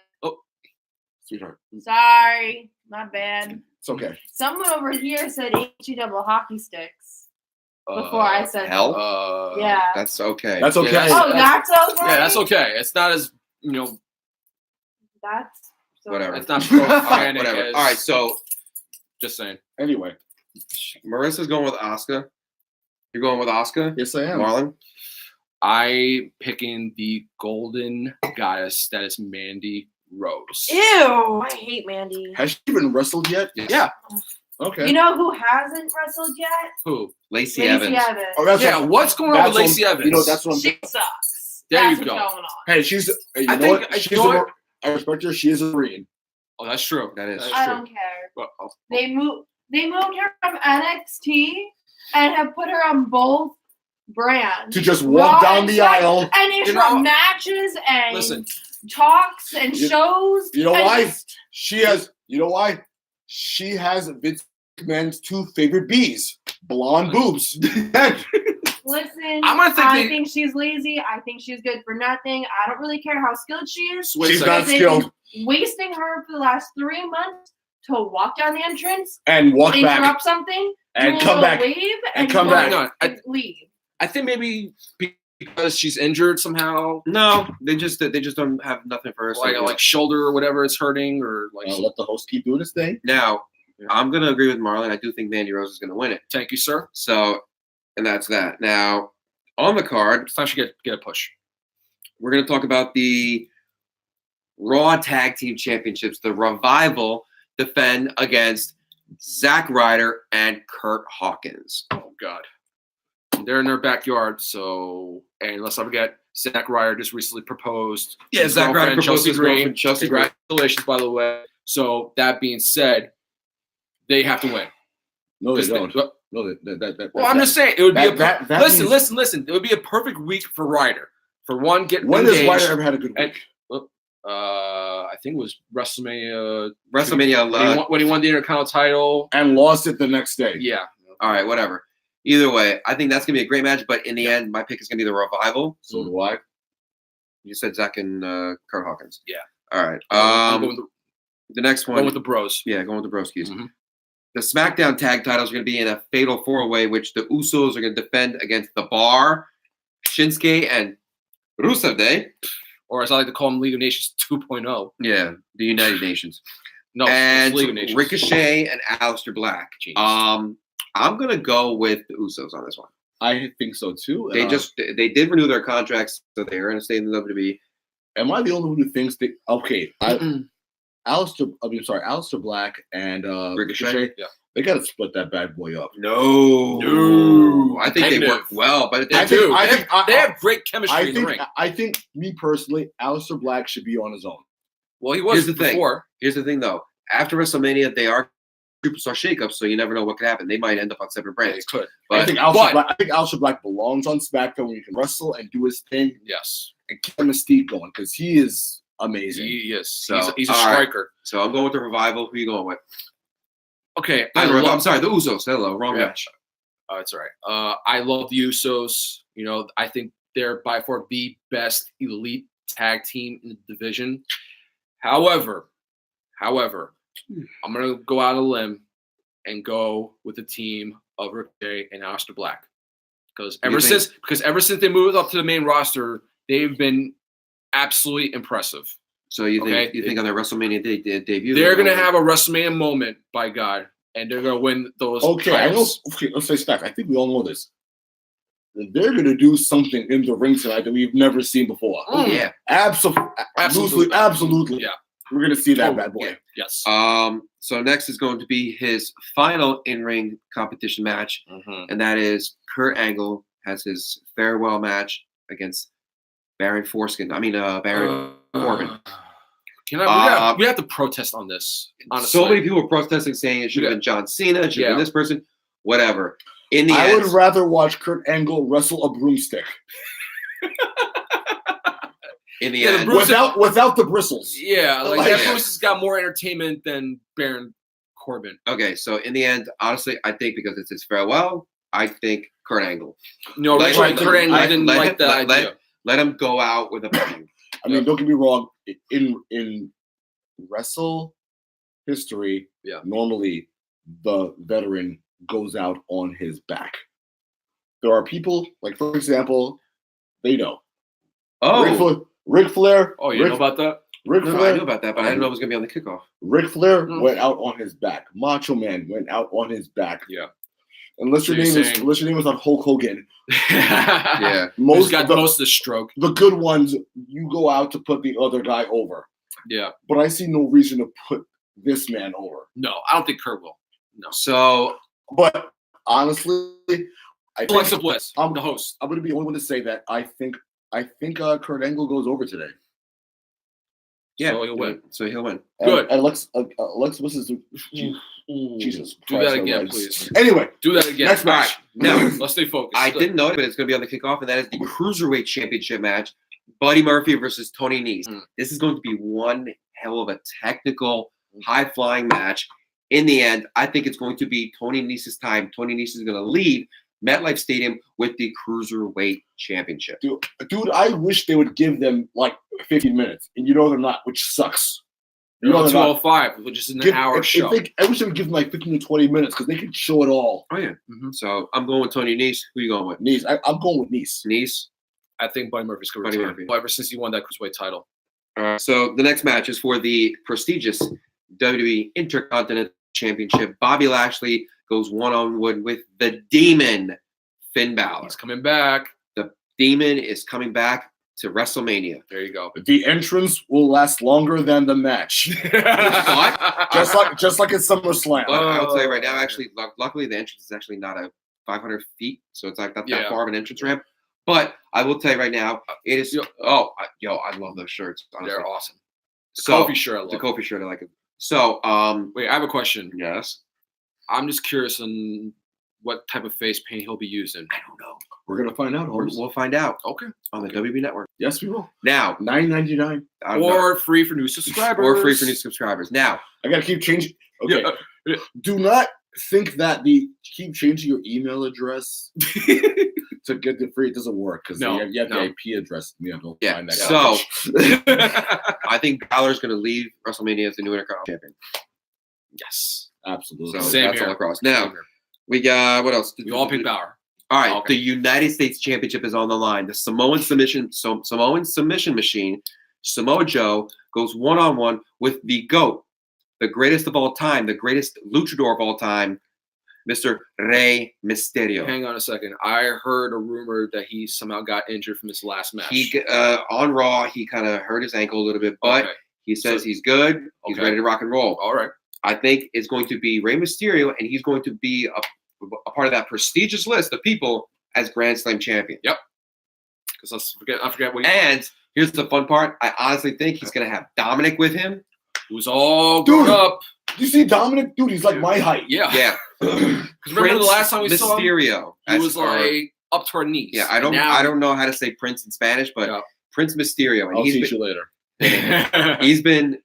Sweetheart, Sorry, my bad. it's okay. Someone over here said HE double hockey sticks before I said hell? Yeah. That's okay. That's okay. Yeah, Oh, that's okay. Yeah, that's okay. It's not as That's so Whatever. it's not All right, profanity whatever. as- All right. So Just saying. Anyway, Marissa's going with Asuka. You're going with Asuka, yes, I am. Marlon. I picking the golden goddess that is Mandy Rose. Ew, I hate Mandy. Has she even wrestled yet? Yeah. Okay. You know who hasn't wrestled yet? Who? Lacey Lacey Evans. Evans. Oh, that's Yeah. what- What's going on with that's Lacey what- Evans? That's what I'm She sucks. There That's you go. what's going on. Hey, she's. You I know think- what? I She's thought- I respect her. She is a Marine. Oh, that's true. That is That's I true. don't care. Well, They moved her from NXT and have put her on both brands. To just walk Raw down and the SmackDown. aisle. And it's You know- matches and Listen. talks and You- shows. You know and why? just- She has. You know why? She has Vince McMahon's two favorite B's: blonde boobs. Listen, I'm gonna think I they- think she's lazy. I think she's good for nothing. I don't really care how skilled she is. Wait a She's second. not They've skilled. been wasting her for the last 3 months to walk down the entrance, And walk back interrupt something, and do a come little back. wave, and come go back. Hang on. leave. I think maybe because she's injured somehow, No, they just don't have nothing for her. so- like shoulder or whatever is hurting, or like. Let the host keep doing his thing. Now, I'm gonna agree with Marlon. I do think Mandy Rose is gonna win it. Thank you, sir. So, and that's that. Now, on the card, It's time she get a push. we're gonna talk about the Raw Tag Team Championships. The Revival defend against Zack Ryder and Kurt Hawkins. Oh God, they're in their backyard. So, and let's not forget, Zack Ryder just recently proposed. to his Zack Ryder girlfriend, proposed to his Green. girlfriend, Chelsea Green. Congratulations, by the way. So that being said, they have to win. No, they 'Cause don't. they- No, Well, I'm just saying it would be that listen, means- listen. It would be a perfect week for Ryder. For one, get When has engaged. Ryder ever had a good week? I think it was WrestleMania. WrestleMania when he won the Intercontinental title. And lost it the next day. Yeah. All right, whatever. Either way, I think that's gonna be a great match. But in the end, my pick is gonna be the Revival. So do I. You said Zach and Kurt Hawkins. Yeah. All right. I'm going with the next one. going with the Bros. Yeah, going with the Broskies. Mhm. The SmackDown tag titles are going to be in a fatal four-way, which the Usos are going to defend against The Bar, Shinsuke, and Rusev Day. Or as I like to call them, League of Nations 2.0. Yeah, the United Nations. No, And it's League of Nations. Ricochet and Aleister Black. Jeez. I'm going to go with the Usos on this one. I think so too. They did renew their contracts, so they're going to stay in the WWE. Am I the only one who thinks that? Okay, Aleister Black and Ricochet? Yeah. They got to split that bad boy up. No. I think they Negative. work well, but I they think- do. They have great chemistry in the ring. I think me personally, Aleister Black should be on his own. Well, he was Here's the thing. before. Here's the thing, though. After WrestleMania, they are superstar shakeups, so you never know what could happen. They might end up on separate Yeah, he brands. could. I But think Aleister Black belongs on SmackDown when he can wrestle and do his thing Yes. and keep the mystique going because he is amazing. He is. So, He's a all right. striker. so I'm going with the Revival. Who are you going with? Okay. I'm sorry, the Usos. Hello, wrong Yeah. match. Oh, it's all right. I love the Usos. You know, I think they're by far the best elite tag team in the division. However, I'm gonna go out on a limb and go with the team of Ricochet and Aleister Black because ever since they moved up to the main roster, they've been absolutely impressive. So you think Okay. on their WrestleMania debut, They're gonna have a WrestleMania moment, by God, and they're gonna win those. Okay, I know. titles. Okay, let's face facts. I think we all know this. They're gonna do something in the ring tonight that we've never seen before. Oh yeah. Absolutely. Yeah. We're gonna see that Oh, bad boy. yeah. Yes. So next is going to be his final in-ring competition match, and that is Kurt Angle has his farewell match against Baron Corbin. We have to protest on this. Honestly, So many people were protesting, saying it should have been John Cena, it should have been this person, whatever. In the I end, would rather watch Kurt Angle wrestle a broomstick in the Yeah, the end, Bruce- without the bristles. Yeah, like Like- that Bruce has got more entertainment than Baron Corbin. okay. So in the end, honestly, I think because it's his farewell, I think Kurt Angle. No, Let- right. Kurt Angle let- didn't let like him- that let- idea. Let him go out with a bang. I mean, don't get me wrong. In wrestle history, Yeah. normally the veteran goes out on his back. There are people, like for example, they know. Oh, Ric Flair. Oh, you know about that? Ric no, I Flair. knew about that, but I didn't know it was gonna be on the kickoff. Ric Flair Mm. went out on his back. Macho Man went out on his back. Yeah. Unless your So you're name is not Hulk Hogan. Yeah. Who's Most got of the, most of the stroke? the good ones, you go out to put the other guy over. Yeah. But I see no reason to put this man over. No, I don't think Kurt will. No. So But honestly, I Alexa think Bliss, I'm- the host. I'm going to be the only one to say that I think Kurt Angle goes over today. yeah, So he'll win. So he'll win. Good. And Alexa Bliss is Jesus. Do Christ that again, almighty. please. Anyway, Do that again. next match. Now, Let's stay focused. I didn't know it, but it's going to be on the kickoff, and that is the Cruiserweight Championship match. Buddy Murphy versus Tony Nese. Mm. This is going to be one hell of a technical, high-flying match. In the end, I think it's going to be Tony Nese's time. Tony Nese is going to leave MetLife Stadium with the Cruiserweight Championship. Dude, I wish they would give them like 15 minutes, and you know they're not, which sucks. You You're know on they're not. 205, which is an hour show. I wish they would give them like 15 to 20 minutes because they could show it all. Oh, yeah. Mhm. So I'm going with Tony Nese. Who are you going with? Nice. I'm going with Nice. Nese? I think Buddy Murphy's going to Buddy return. Murphy. Well, ever since he won that Cruiserweight title. All right. So the next match is for the prestigious WWE Intercontinental Championship. Bobby Lashley goes one-on-one with the Demon, Finn Balor. He's coming back. The Demon is coming back to WrestleMania. There you go. The entrance will last longer than the match, just like at SummerSlam. But I'll tell you right now, actually, luckily the entrance is actually not a 500 feet, so it's like not that Yeah. far of an entrance ramp. But I will tell you right now, it is. I love those shirts. Honestly. They're awesome. So Kofi shirt, I love. the Kofi shirt, I like it. So, Wait, I have a question. yes. I'm just curious on what type of face paint he'll be using. I don't know. We're gonna find out. We'll find out Okay. on the WB Network. Yes, we will. Now, $9.99. I don't know. Or free for new subscribers. Or free for new subscribers. Now, I gotta keep changing. Okay. Yeah. Do not think that keep changing your email address to get the free. It doesn't work because No, you have no. the IP address. You have to yeah. find that So, out. I think Balor's going to leave WrestleMania as the new Intercontinental Champion. Yes. Absolutely. So Same that's here. all across. Same Now, here. we got what else? We all pick Bauer. All right, Okay. the United States Championship is on the line. The Samoan submission machine, Samoa Joe, goes one-on-one with the GOAT, the greatest of all time, the greatest luchador of all time, Mr. Rey Mysterio. Hang on a second. I heard a rumor that he somehow got injured from his last match. He on Raw, he kind of hurt his ankle a little bit, but Okay. he says So- he's good. He's Okay. ready to rock and roll. All right. I think it's going to be Rey Mysterio, and he's going to be a part of that prestigious list of people as Grand Slam champion. Because I forget what And here's the fun part. I honestly think he's going to have Dominic with him. he was all Dude. grown up. You see Dominic? Dude, he's like my height. Yeah. Yeah. Because remember the last time we saw him, Mysterio. he as was our- like up to our knees. yeah, I And now- don't know how to say Prince in Spanish, but Yeah. Prince Mysterio. And I'll he's teach been, you later. he's been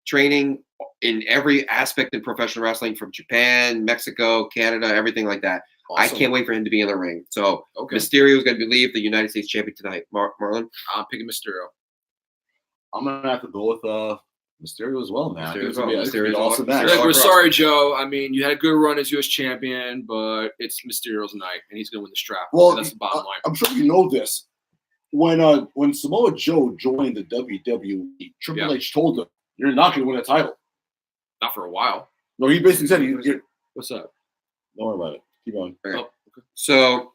training in every aspect in professional wrestling from Japan, Mexico, Canada, everything like that. I Awesome. can't wait for him to be in the ring. So Okay. Mysterio is going to leave the United States champion tonight. Marlon? I'm picking Mysterio. I'm gonna have to go with Mysterio as well, man. I think Mysterio it's gonna be, as it's gonna be an well. awesome Mysterio match. as Like, well. we're across. sorry, Joe. I mean, you had a good run as U.S. champion, but it's Mysterio's night, and he's going to win the strap. Well, that's the bottom line. I'm sure you know this. When Samoa Joe joined the WWE, Triple Yeah. H told him, "You're not gonna win a title." Not for a while. No, he basically said, "Don't What's up? worry about it. Keep going." Okay. Oh, okay. So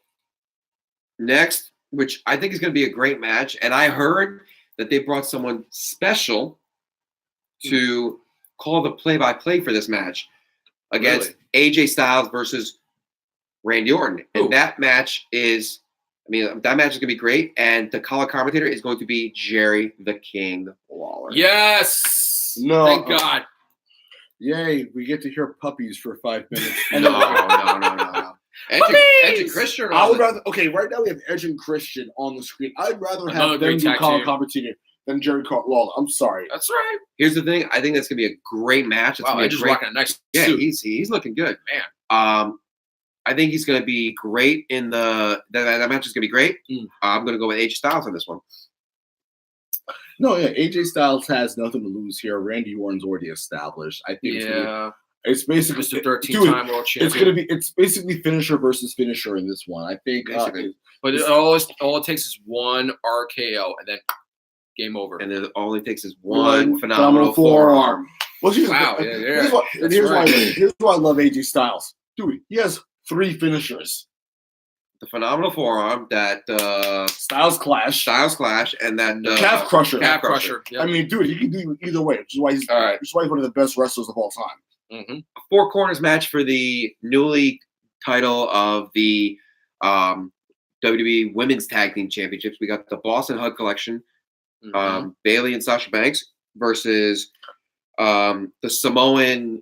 next, which I think is going to be a great match, and I heard that they brought someone special to call the play-by-play for this match against AJ Styles versus Randy Orton, and Ooh. that match is going to be great, and the color commentator is going to be Jerry the King Lawler. Yes. No. Thank God. Yay! We get to hear puppies for 5 minutes. No. Edge and Christian. I would rather. Okay, right now we have Edge and Christian on the screen. I'd rather Another have them great do tag color team. commentator than Jerry Lawler. I'm sorry. That's right. Here's the thing. I think that's going to be a great match. It's Wow, going I to be just a great. rocking a nice Yeah, suit. he's looking good. Man. I think he's going to be great in that match is going to be great. Mm. I'm going to go with AJ Styles on this one. No, yeah, AJ Styles has nothing to lose here. Randy Orton's already established. I think it's basically Mr. 13 dude, time world champion. it's basically finisher versus finisher in this one. I think Basically. But all it takes is one RKO and then game over. And then all it takes is one One phenomenal phenomenal forearm. Well, Wow, yeah. Here's why I love AJ Styles. Dude, he has 3 finishers: The phenomenal forearm, that Styles Clash, Styles Clash, and that Calf Crusher. Calf crusher. I mean, dude, he can do either way, which is why All right. he's one of the best wrestlers of all time. Mm-hmm. 4 corners match for the newly title of the WWE Women's Tag Team Championships. We got the Boston Hug Collection, Bayley and Sasha Banks versus the Samoan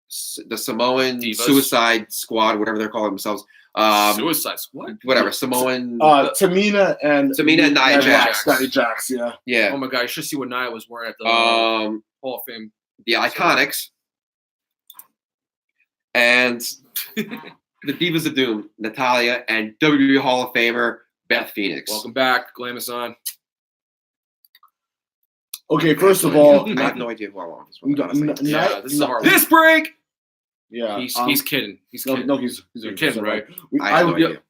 Divas. Suicide Squad, whatever they're calling themselves. Suicide Squad. Whatever, Samoan. Tamina and Nia Jax. Nia Jax, yeah. Yeah. Oh my God! You should see what Nia was wearing at the Hall of Fame. The Iconics. And the Divas of Doom, Natalia, and WWE Hall of Famer Beth Phoenix. Welcome back, Glamazon. Okay, first of all, I have no idea who I want this one. honestly. Yeah, this is a hard one. This break. yeah, He's kidding. He's kidding. no, he's You're kidding, right? I have no idea.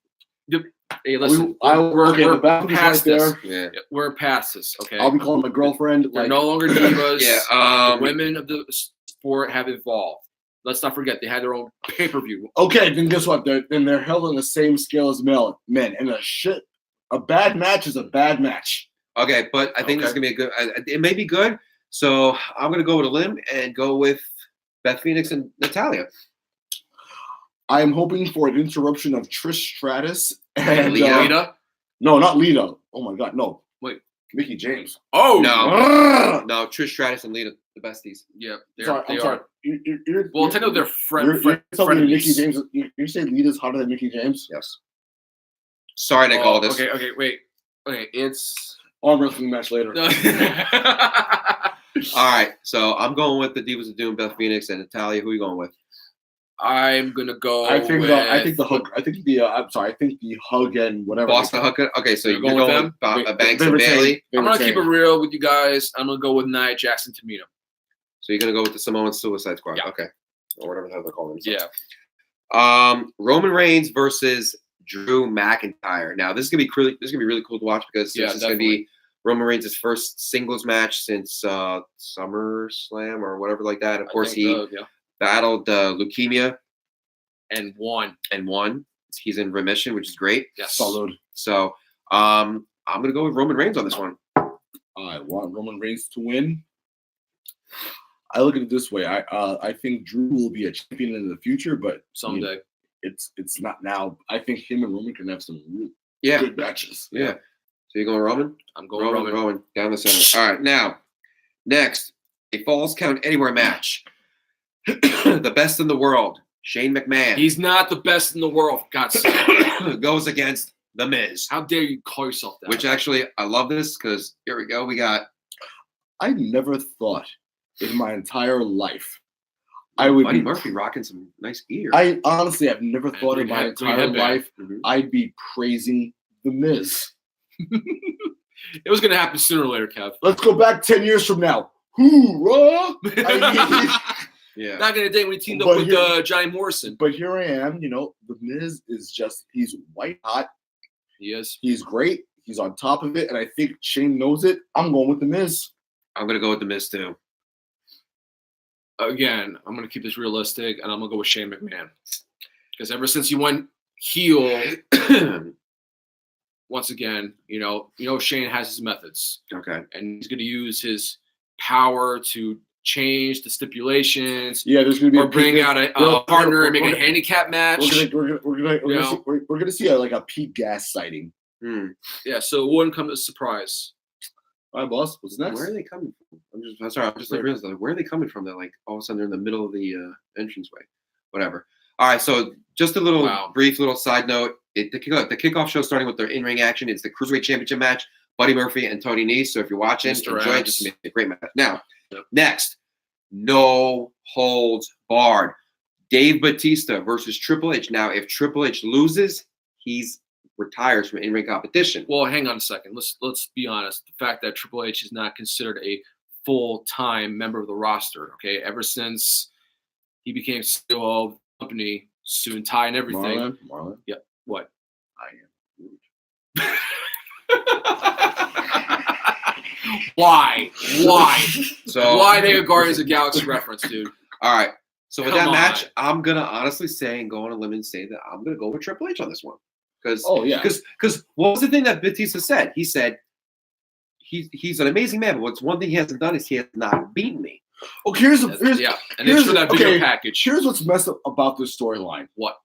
Hey, listen. Okay, the back is right past this. there. Yeah. We're past this. Okay. I'll be calling my girlfriend. They're Like, no longer divas. Yeah. The women of the sport have evolved. Let's not forget they had their own pay-per-view. okay, then guess what? They're held on the same scale as men. And a bad match is a bad match. Okay, but I think this is gonna be a good. It may be good. So I'm gonna go with a limb and go with Beth Phoenix and Natalia. I am hoping for an interruption of Trish Stratus and Lita. no, not Lita. Oh my God, no. Wait. Mickey James. Oh No. No, Trish Stratus and Lita. The besties. Yeah, I'm sorry. Well, technically they're You're telling me Mickey frenemies. James. You say Lita's hotter than Mickey James? Yes. Sorry, Nick Aldis. Okay, wait. Okay, it's Arm wrestling match later. no. All right, so I'm going with the Divas of Doom, Beth Phoenix, and Natalia. Who are you going with? I'm gonna go. I think with, the hug. I think the hug and whatever. Boston Hooker. Okay, so You're you're going going with with They- Banks they and retain- Bailey. they I'm gonna retain. keep it real with you guys. I'm gonna go with Nia Jackson Tamina. So you're gonna go with the Samoan Suicide Squad. Yeah. Okay, or whatever the hell they're calling Yeah. themselves. Roman Reigns versus Drew McIntyre. Now this is gonna be really cool to watch because Yeah, this is gonna be Roman Reigns' first singles match since SummerSlam or whatever like that. Of course, he battled leukemia and won. He's in remission, which is great. Yes. Solid. So I'm gonna go with Roman Reigns on this one. I want Roman Reigns to win. I look at it this way. I think Drew will be a champion in the future, but Someday. it's not now. I think him and Roman can have some really Yeah. good matches. Yeah. So you're going Roman? I'm going Roman. Roman down the center. All right, now next a Falls Count Anywhere match. The best in the world, Shane McMahon. He's not the best in the world, for God's sake. goes against The Miz. How dare you call yourself that? Which actually, I love this because here we go. We got I never thought in my entire life I would Buddy be. Murphy rocking some nice gear. I honestly have never thought in my green entire headband. life Mhm. I'd be praising The Miz. It was gonna happen sooner or later, Kev. Let's go back 10 years from now. Hoorah! Yeah. Back in the day when he teamed up But with here- Johnny Morrison. But here I am, The Miz is he's white hot. He is. He's great. He's on top of it. And I think Shane knows it. I'm going with The Miz. I'm gonna go with The Miz too. Again, I'm gonna keep this realistic, and I'm gonna go with Shane McMahon. Because ever since he went heel, once again, Shane has his methods, Okay. and he's gonna use his power to change the stipulations Yeah, there's going to be or bring out a partner and make a handicap match. We're gonna see a Pete Gas sighting. Hmm. Yeah, so it wouldn't come as a surprise. All right, boss. What's next? Where are they coming from? I'm just like realizing, where are they coming from? They're like all of a sudden they're in the middle of the entranceway. Whatever. All right, so just a little brief little side note. The kickoff show starting with their in-ring action. It's the Cruiserweight Championship match. Buddy Murphy and Tony Nese. So if you're watching, Mr. enjoy it. X. Just a great match. Now, next, no holds barred. Dave Bautista versus Triple H. Now, if Triple H loses, he's retires from in-ring competition. Well, hang on a second. Let's be honest. The fact that Triple H is not considered a full-time member of the roster, okay? Ever since he became CEO of the company, suit and tie and everything. Marlon. Yeah. What? I am. Why? So Why make a Guardians of the Galaxy reference, dude? All right. So with that Come match, on. I'm gonna honestly say and go on a limb and say that I'm gonna go with Triple H on this one. Because because what was the thing that Batista said? He said he's an amazing man, but what's one thing he hasn't done is he has not beaten me. Oh, here's And it's for that video package. Here's what's messed up about this storyline. What?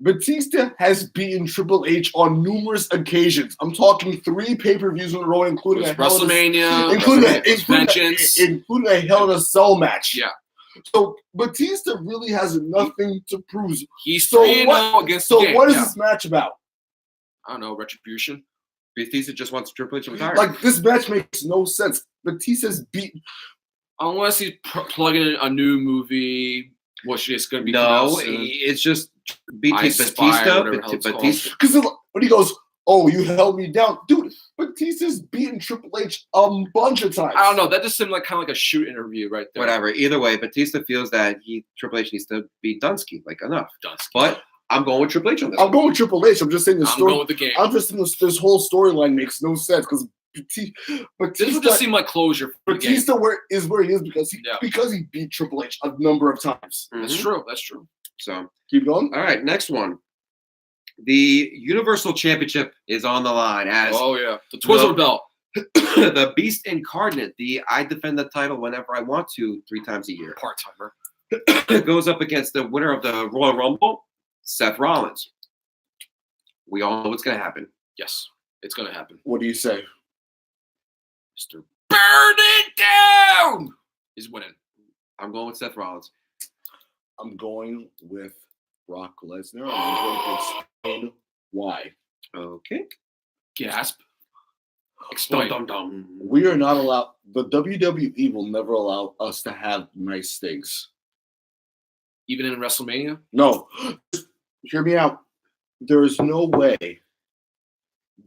Batista has beaten Triple H on numerous occasions. I'm talking 3 pay-per-views in a row, including a WrestleMania, including a Hell in a Cell match. Yeah. So Batista really has nothing to prove. He's So 3-0 against the game. what is this match about? I don't know, retribution. Batista just wants Triple H to retire. Like, this match makes no sense. Batista's beat. Unless he's plugging in a new movie, which is going to be no, soon. it's just I Spy, whatever the hell it's Batista. Because when he goes, oh, you held me down. Dude, Batista's beaten Triple H a bunch of times. I don't know. That just seemed like kind of like a shoot interview right there. Whatever. Either way, Batista feels that Triple H needs to beat Dunsky. Like, enough. But I'm going with Triple H on this. I'm going with Triple H. I'm just saying the I'm story. going with the game. I'm just saying this whole storyline makes no sense because This would just seem like closure for the game. Batista is where he is because he beat Triple H a number of times. That's true. That's true. So keep going. All right, next one. The Universal Championship is on the line as the Twizzler belt. The Beast Incarnate. I defend the title whenever I want to, 3 times a year. Part-timer. Goes up against the winner of the Royal Rumble, Seth Rollins. We all know what's going to happen. Yes, it's going to happen. What do you say? Mr. Burn it down! is winning. I'm going with Seth Rollins. I'm going with Brock Lesnar. And I'm going to explain why. Okay. Gasp. Explain. Dum, dum, dum. We are not allowed. The WWE will never allow us to have nice things. Even in WrestleMania? No, hear me out. There is no way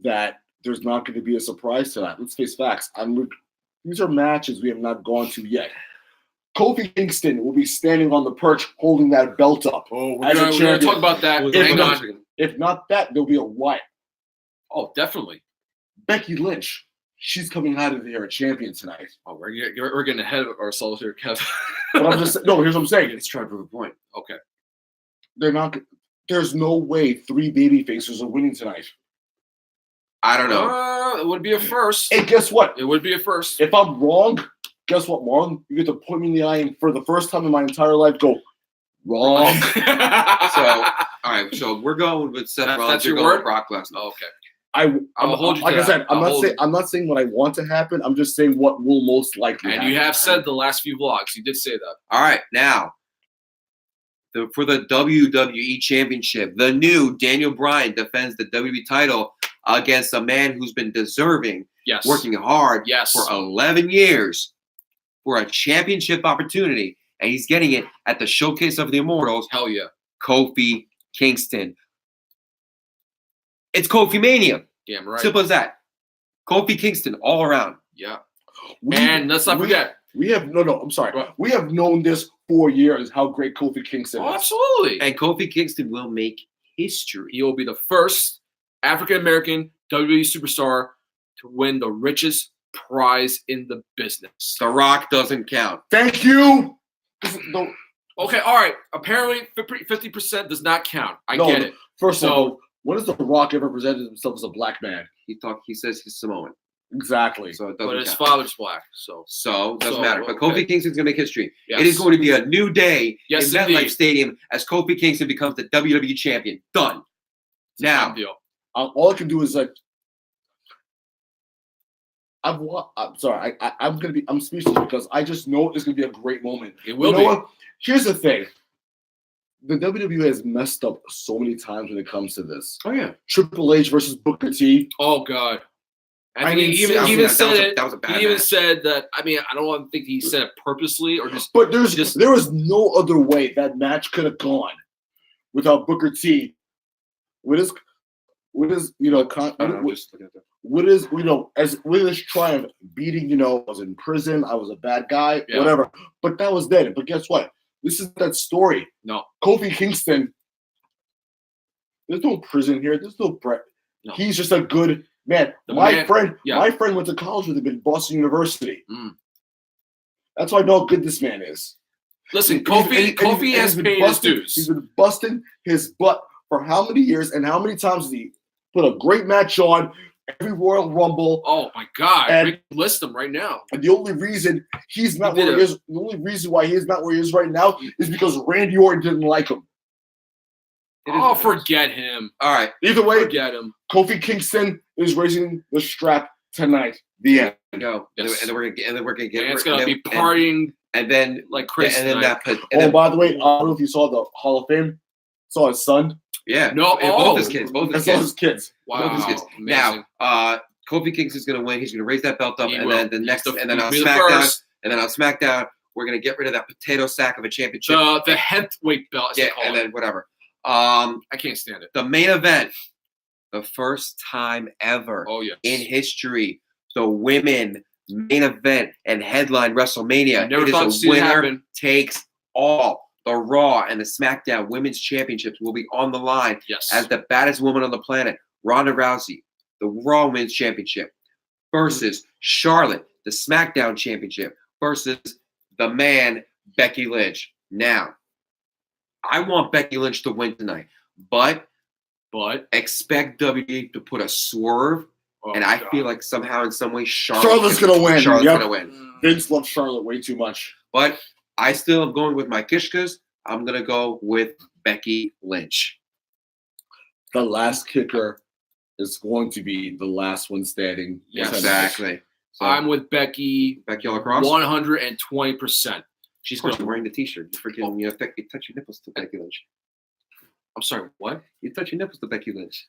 that there's not going to be a surprise tonight. Let's face facts. These are matches we have not gone to yet. Kofi Kingston will be standing on the perch holding that belt up. Oh, as a we're gonna champion. talk about that. Hang on. If not that, there'll be a Wyatt. Oh, definitely. Becky Lynch, she's coming out of here a champion tonight. Oh, we're getting ahead of ourselves here, Kev. But I'm just no. Here's what I'm saying. Let's try to prove a point. Okay. They're not. There's no way 3 baby faces are winning tonight. I don't know. It would be a first. And guess what? It would be a first. If I'm wrong, guess what, Marlon? You get to point me in the eye and for the first time in my entire life go, wrong. So, all right. So we're going with Seth Rollins. That's your You're going word? with Brock Lesnar. Oh, okay. I'll hold you like to I said, that. I'm not saying what I want to happen. I'm just saying what will most likely And happen. you have said the last few vlogs. You did say that. All right. Now, for the WWE Championship, the new Daniel Bryan defends the WWE title against a man who's been deserving, Yes. working hard Yes. for 11 years for a championship opportunity, and he's getting it at the Showcase of the Immortals, Hell yeah. Kofi Kingston. It's Kofi Mania. Damn right. Simple as that. Kofi Kingston all around. Yeah. We- And let's not we- forget. We have I'm sorry. What? We have known this for years how great Kofi Kingston Oh, is. absolutely. And Kofi Kingston will make history. He will be the first African American WWE superstar to win the richest prize in the business. The Rock doesn't count. Thank you. Okay, all right. Apparently, 50% does not count. I No, get it. First of So- all, when has The Rock ever presented himself as a black man? He says he's Samoan, Exactly. so it But doesn't his count. father's black, so. So it doesn't So, matter. But okay. Kofi Kingston's gonna make history. Yes. It is going to be a new day Yes, in MetLife indeed. Stadium as Kofi Kingston becomes the WWE champion. Done. It's a Now, done deal. All I can do is like. I'm sorry. I'm speechless because I just know it's gonna be a great moment. It will You know be. what? Here's the thing. The WWE has messed up so many times when it comes to this. oh yeah, Triple H versus Booker T. Oh, God. I And mean, he even, that was- even that said was a- it. that was a bad He even match. said that. I mean, I don't want to think he said it purposely or just. But there was no other way that match could have gone without Booker T. With his triumph beating, I was in prison, I was a bad guy, Yeah. whatever. But that was then. But guess what? This is that story. No. Kofi Kingston. There's no prison here. There's no Brett. No. He's just a good man. My friend went to college with him in Boston University. Mm. That's why I know how good this man is. Listen, And Kofi he's has been paid his dues. He's been busting his butt for how many years and how many times has he put a great match on every Royal Rumble? Oh my God! And- We can list them right now. And the only reason he's not He did where he is, the only reason why he's not where he is right now is because Randy Orton didn't like him. It is Oh, what it is. forget him. All right. Either way, Forget him. Kofi Kingston is raising the strap tonight. The end. Go. Yes. And then we're gonna get. And it's and gonna then- be partying And then like crazy. And then tonight. that. And Oh, then, by the way, I don't know if you saw the Hall of Fame. Saw his son. yeah. No, Yeah, oh. both his kids. Both I his saw kids. his kids. Wow. Both his kids. Amazing. Now, Kofi Kingston's gonna win. He's gonna raise that belt up, He and will. then the He's next, the- and then he'll on be the SmackDown, first. we're gonna get rid of that potato sack of a championship. The heavyweight belt. As yeah, they call and it. then whatever. I can't stand it. The main event, the first time ever Oh yes. in history, the women main event and headline WrestleMania. I never It is thought to a see it winner happen. takes all. The Raw and the SmackDown Women's Championships will be on the line Yes. as the baddest woman on the planet, Ronda Rousey, the Raw Women's Championship, versus Charlotte, the SmackDown Championship, versus the man, Becky Lynch. Now, I want Becky Lynch to win tonight, but expect WWE to put a swerve, Oh, and I God. feel like somehow in some way Charlotte's gonna win. Charlotte's Yep. gonna win. Vince loves Charlotte way too much. But I still am going with my Kishkas. I'm going to go with Becky Lynch. The last kicker is going to be the last one standing. Yes. tonight. Exactly. So I'm with Becky. Becky all across. 120%. She's Of course, going. you're wearing the T-shirt. You freaking you touch your nipples to Becky Lynch. I'm sorry. What? You touch your nipples to Becky Lynch.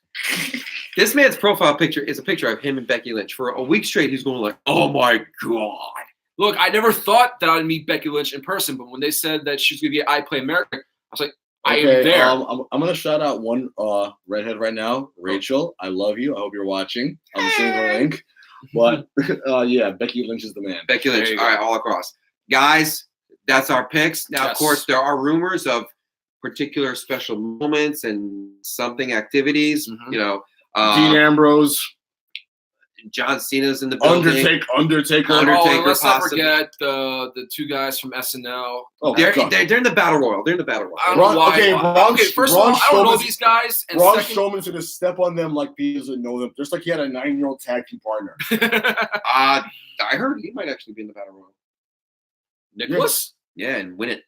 This man's profile picture is a picture of him and Becky Lynch. For a week straight, he's going like, "Oh my god." Look, I never thought that I'd meet Becky Lynch in person, but when they said that she was going to get I Play America, I was like, I am there. I'm going to shout out one redhead right now. Rachel, I love you. I hope you're watching. I'm sending her a link. But, yeah, Becky Lynch is the man. Becky Lynch. All right, all across. Guys, that's our picks. Now, of course, there are rumors of particular special moments and something activities. Mhm. You know, Dean Ambrose. John Cena's in the building. Undertaker. Oh, and let's not possibly. forget the two guys from SNL. Oh, They're God. in the battle royal. They're in the battle I royal. don't know why. Okay, First of all, I don't know Strowman's- these guys. And Braun second, Strowman's going to step on them like he doesn't know them. Just like he had a 9-year-old tag team partner. I heard he might actually be in the battle royal. Nicholas? Yeah, and win it.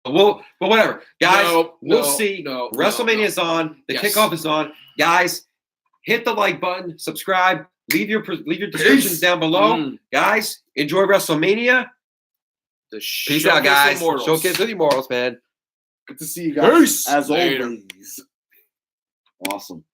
But whatever, guys. We'll see. WrestleMania is on. The Yes. kickoff is on. Guys, hit the like button. Subscribe. Leave your descriptions down below. Guys, enjoy WrestleMania. Peace out, guys. Showcase with Immortals, man. Good to see you guys. Peace. As Later. always. Awesome.